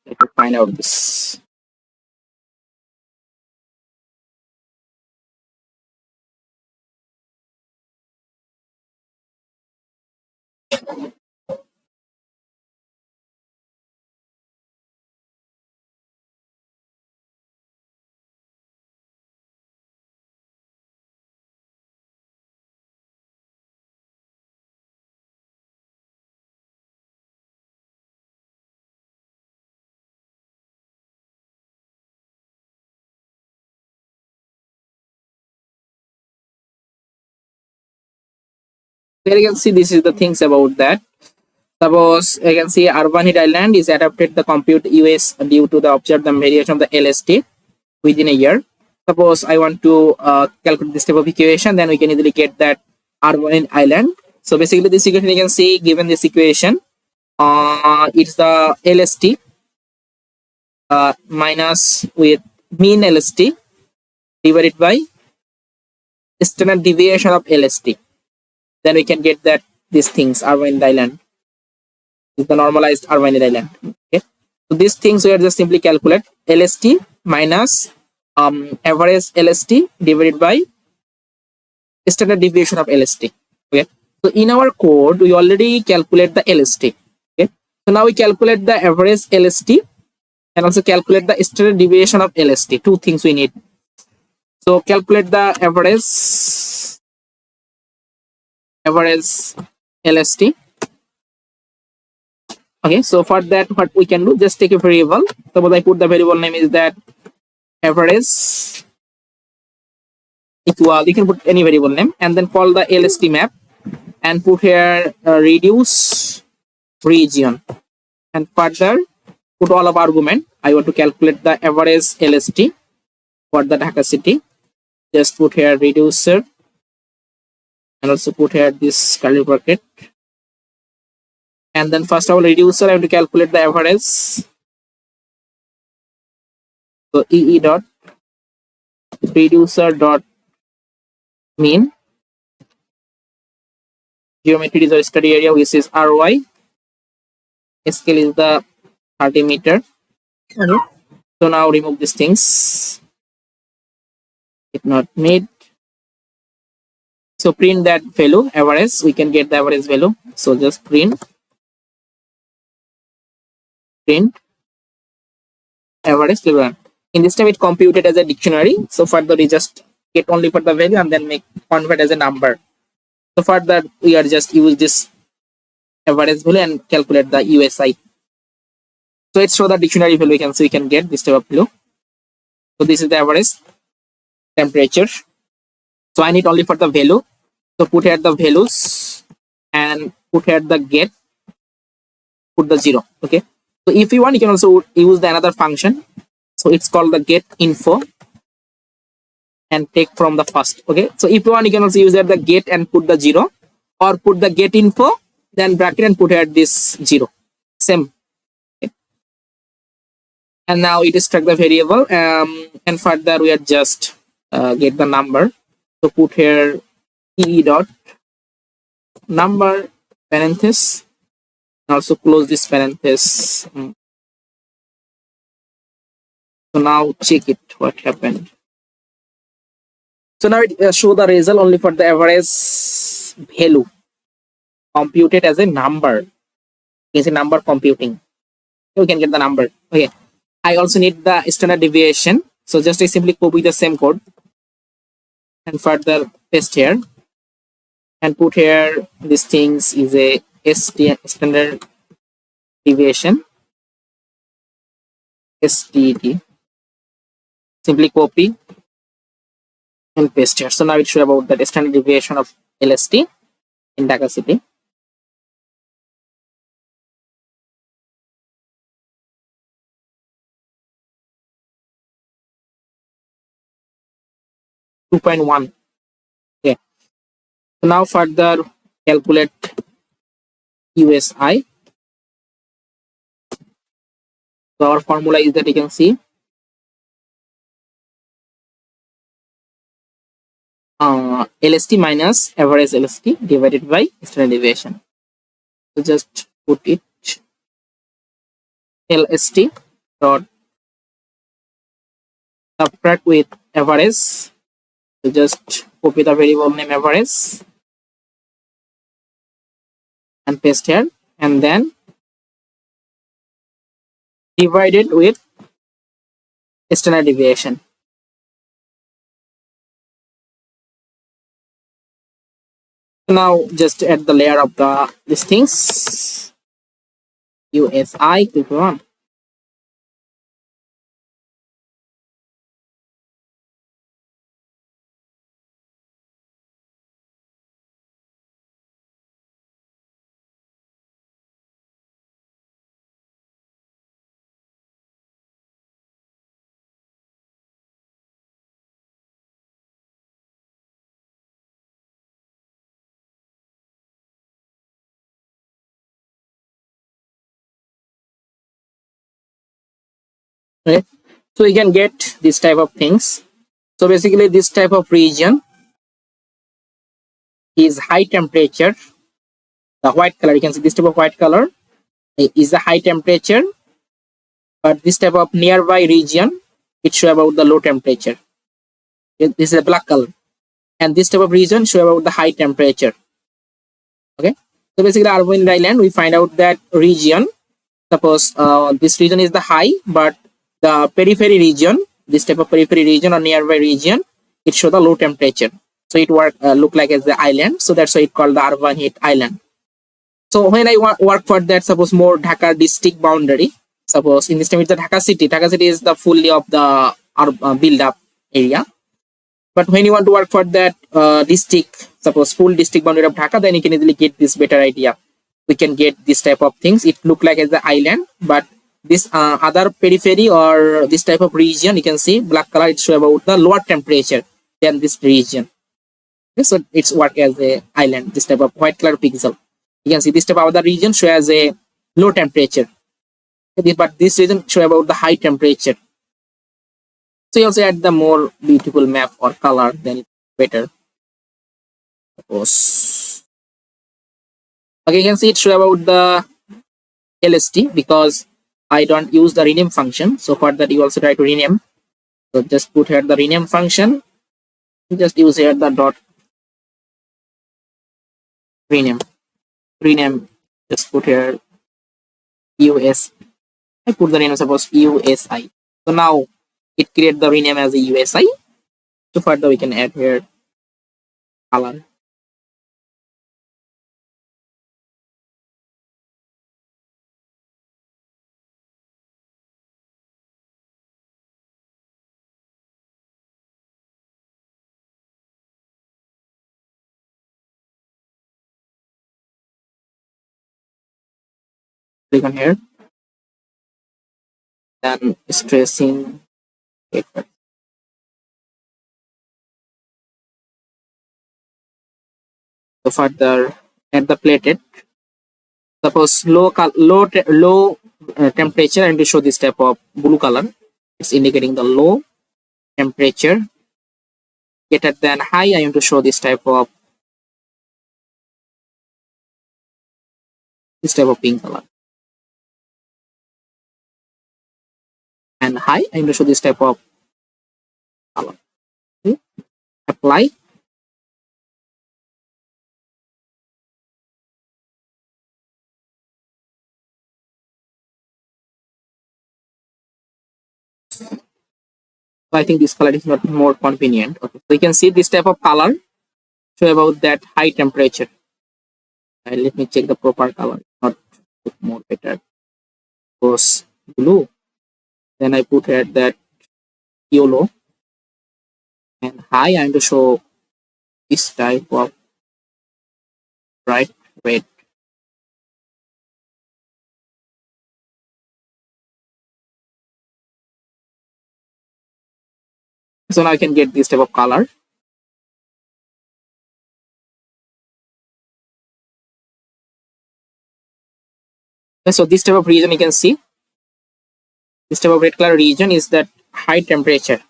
[SPEAKER 1] Let me find out this. There you can see this is the things about that. Suppose you can see urban heat island is adapted the compute US due to the observed the variation of the LST within a year. Suppose I want to calculate this type of equation, then we can easily get that urban heat island. So basically this equation you can see given this equation, It's the LST minus with mean LST divided by standard deviation of LST. Then we can get that these things Irvine Island is the normalized Irvine Island. Okay, so these things we are just simply calculate LST minus average LST divided by standard deviation of LST. Okay, so in our code we already calculate the LST. Okay, so now we calculate the average LST and also calculate the standard deviation of LST. Two things we need. So calculate the average LST. Okay, so for that what we can do, just take a variable. Suppose I put the variable name is that average equal, you can put any variable name and then call the LST map and put here reduce region and further put all of argument. I want to calculate the average LST for the Dhaka city. Just put here reducer and also put here this curly bracket. And then first of all reducer I have to calculate the average. So EE dot reducer dot mean geometry is our study area which is RY. Scale is the 30 meter. Okay. So now remove these things. If not made. So print that value average. We can get the average value. So just print average value. In this time it computed as a dictionary. So further we just get only for the value and then make convert as a number. So for that we are just use this average value and calculate the UHI. So it's show the dictionary value we can see we can get this type of value. So this is the average temperature. So I need only for the value. So put here the values and put here the get, put the 0. Okay. So if you want you can also use the another function. So it's called the get info and take from the first. Okay. So if you want you can also use here the get and put the 0 or put the get info then bracket and put here this 0. Same. Okay. And now it is track the variable and further we are just get the number. So put here EE dot number parenthesis and also close this parenthesis. So now check it what happened. So now it show the result only for the average value computed as a number. It's a number computing. So we can get the number. Okay. I also need the standard deviation. So just I simply copy the same code and further paste here and put here these things is a standard deviation STD. Simply copy and paste here. So now it shows about the standard deviation of LST in Dhaka city. .1. Okay. So now further calculate USI. So our formula is that you can see LST minus average LST divided by standard deviation. So just put it LST dot subtract with average. So just copy the variable name average and paste here and then divide it with standard deviation. Now just add the layer of the these things. USI click on. Okay, so you can get this type of things. So basically this type of region is high temperature. The white color, you can see this type of white color is the high temperature, but this type of nearby region, it show about the low temperature. This is a black color, and this type of region show about the high temperature. Okay, so basically urban island, we find out that region, suppose this region is the high, but the periphery region, this type of periphery region or nearby region, it show the low temperature. So it look like as the island, so that's why it called the urban heat island. So when I work for that, suppose more Dhaka district boundary, suppose in this time it's the Dhaka city. Dhaka city is the fully of the build up area. But when you want to work for that district, suppose full district boundary of Dhaka, then you can easily get this better idea. We can get this type of things. It look like as the island, but this other periphery or this type of region, you can see black color, it show about the lower temperature than this region. Okay, so it's work as a island. This type of white color pixel, you can see this type of other region show as a low temperature. Okay, but this region show about the high temperature. So you also add the more beautiful map or color, then it's better. Suppose. Okay, you can see it show about the LST because I don't use the rename function. So for that, you also try to rename. So just put here the rename function. Just use here the dot rename. Just put here US. I put the rename, suppose USI. So now it create the rename as a USI. So further we can add here color. Click on here. Then stressing. So further add the plated. Suppose low temperature, and to show this type of blue color, it's indicating the low temperature. Greater than high, I want to show this type of pink color. And high, I want to show this type of color. Okay. Apply. So I think this color is not more convenient. Okay. So you can see this type of color show about that high temperature. Let me check the proper color. Not more better. Goes blue. Then I put here that yellow. And high, I want to show this type of bright red. So now I can get this type of color. Okay, so this type of region, you can see this type of red color region is that high temperature.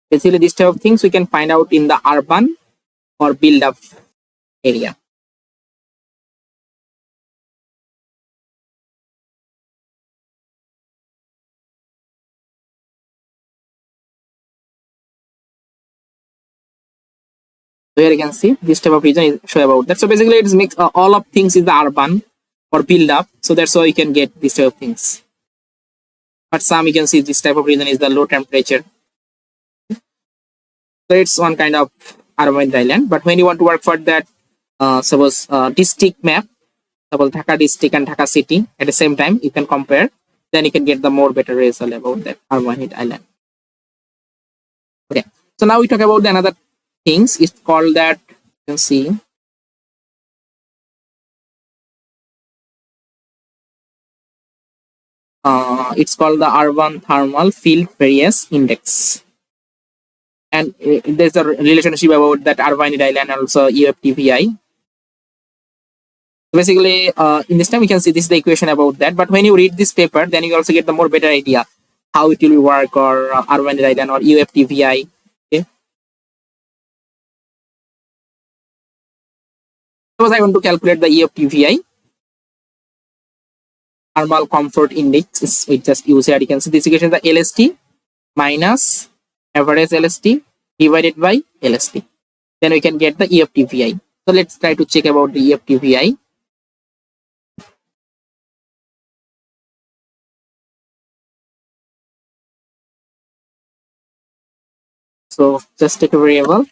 [SPEAKER 1] Basically, this type of things we can find out in the urban or build up area. So here you can see this type of region is show about that. So basically, it's mix all of things in the urban or build up. So that's why you can get this type of things. But some you can see this type of region is the low temperature. So it's one kind of urban island. But when you want to work for that, suppose district map, suppose Dhaka district and Dhaka city at the same time, you can compare. Then you can get the more better result about that urban heat island. Okay. So now we talk about the another things. It's called that, you can see it's called the urban thermal field variance index, and there's a relationship about that urban island and also UFTVI. Basically, in this time we can see this is the equation about that. But when you read this paper, then you also get the more better idea how it will work, or urban island or UFTVI. Okay. Suppose I want to calculate the UFTVI, thermal comfort index. We just use here. You can see this equation is the LST minus average LST divided by LST. Then we can get the UFTVI. So let's try to check about the UFTVI. So just take a variable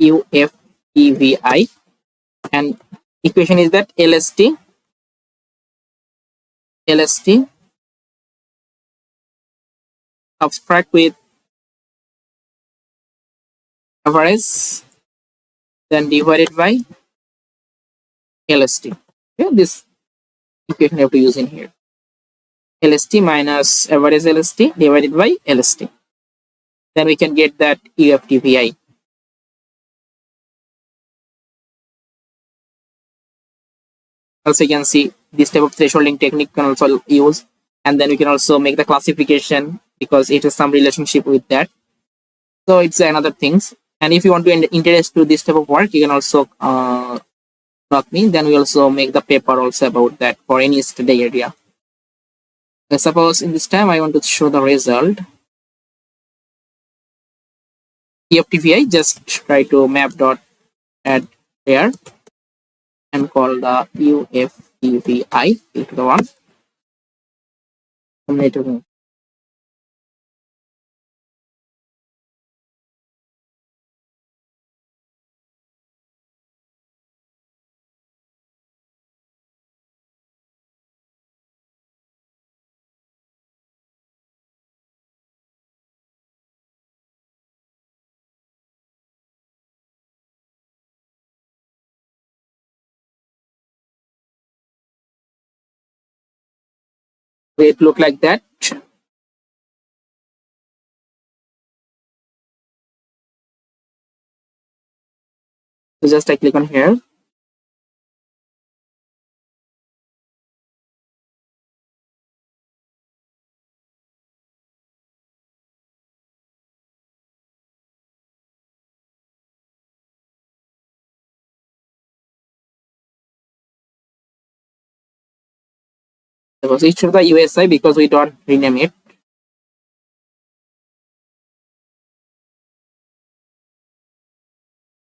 [SPEAKER 1] UFTVI, and equation is that LST subtract with average, then divided by LST. Okay, this equation you have to use in here. LST minus average LST divided by LST. Then we can get that UFTVI. Also, you can see this type of thresholding technique can also use, and then we can also make the classification because it has some relationship with that. So it's another things. And if you want to interest to this type of work, you can also not me. Then we also make the paper also about that for any study area. Suppose in this time I want to show the result. UFTVI, just try to map dot add there and call the UFTVI into the one. It look like that. So just I click on here. Suppose it should the USI because we don't rename it.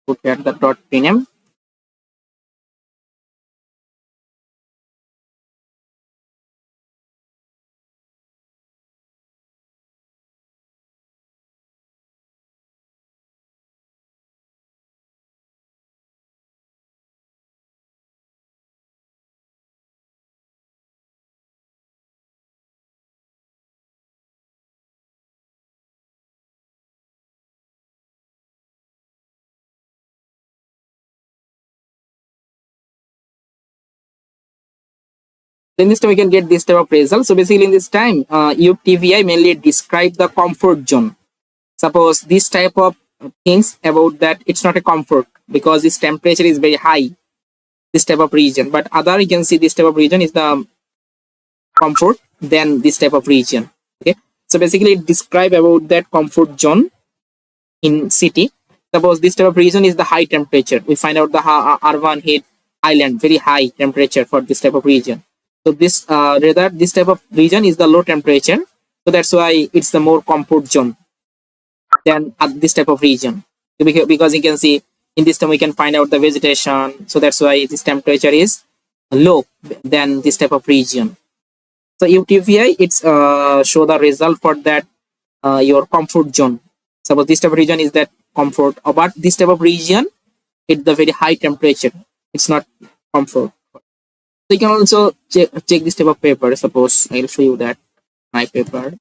[SPEAKER 1] Put here the dot rename. Then this time we can get this type of result. So basically in this time, UTVI mainly describe the comfort zone. Suppose this type of things about that it's not a comfort because this temperature is very high, this type of region. But other you can see this type of region is the comfort, then this type of region. Okay. So basically it describe about that comfort zone in city. Suppose this type of region is the high temperature. We find out the urban heat island, very high temperature for this type of region. So this rather this type of region is the low temperature. So that's why it's the more comfort zone than at this type of region. Because you can see in this time we can find out the vegetation. So that's why this temperature is low than this type of region. So UTVI it's show the result for that your comfort zone. Suppose this type of region is that comfort, but this type of region it's the very high temperature. It's not comfort. So you can also check this type of paper. Suppose I'll show you that my paper.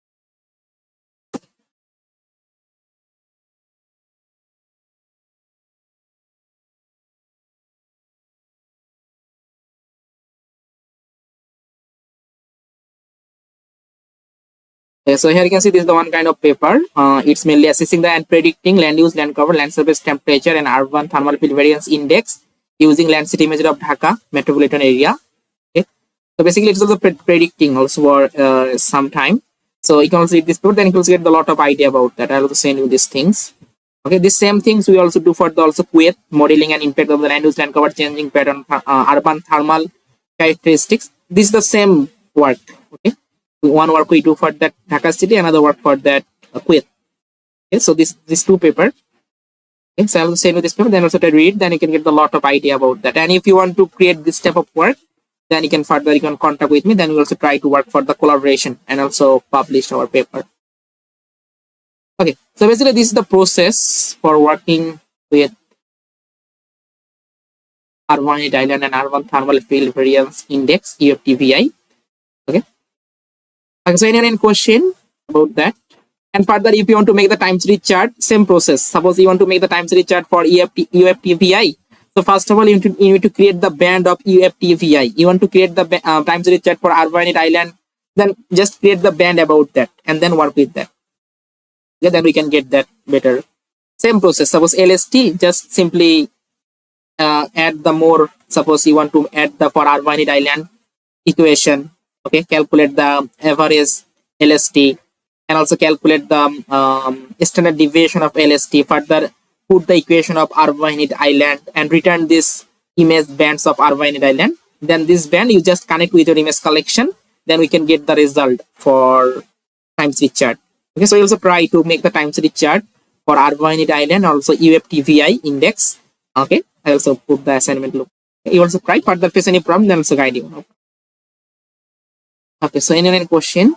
[SPEAKER 1] Okay, so here you can see this is the one kind of paper. It's mainly assessing the and predicting land use, land cover, land surface temperature, and urban thermal field variance index using Landsat imagery of Dhaka metropolitan area. Okay, so basically it's also predicting also for some time. So you can also read this paper, then you can also get a lot of idea about that. I'll also send you these things. Okay, these same things we also do for the also QET modeling and impact of the land use, land cover, changing pattern, urban thermal characteristics. This is the same work. Okay, one work we do for that Dhaka city, another work for that QET. Okay, so these two paper. Okay, so I'll send you this paper, then also to read, then you can get a lot of idea about that. And if you want to create this type of work, then you can contact with me. Then we also try to work for the collaboration and also publish our paper. Okay, so basically this is the process for working with urban heat island and urban thermal field variance index UTFVI. Okay. Okay, so any question about that? And further, if you want to make the time series chart, same process. Suppose you want to make the time series chart for UTFVI. So first of all, you need to create the band of UTFVI. You want to create the time series chart for urban island, then just create the band about that and then work with that. Okay, then we can get that better. Same process. Suppose LST, just simply add the more. Suppose you want to add the for urban island equation. Okay, calculate the average LST and also calculate the standard deviation of LST. Further, put the equation of urban island and return this image bands of urban island. Then this band you just connect with your image collection. Then we can get the result for time series chart. Okay, so you also try to make the time series chart for urban island, also UTFVI index. Okay, I also put the assignment look. You also try. Further, face any problem, then also guide you. Okay, so any question?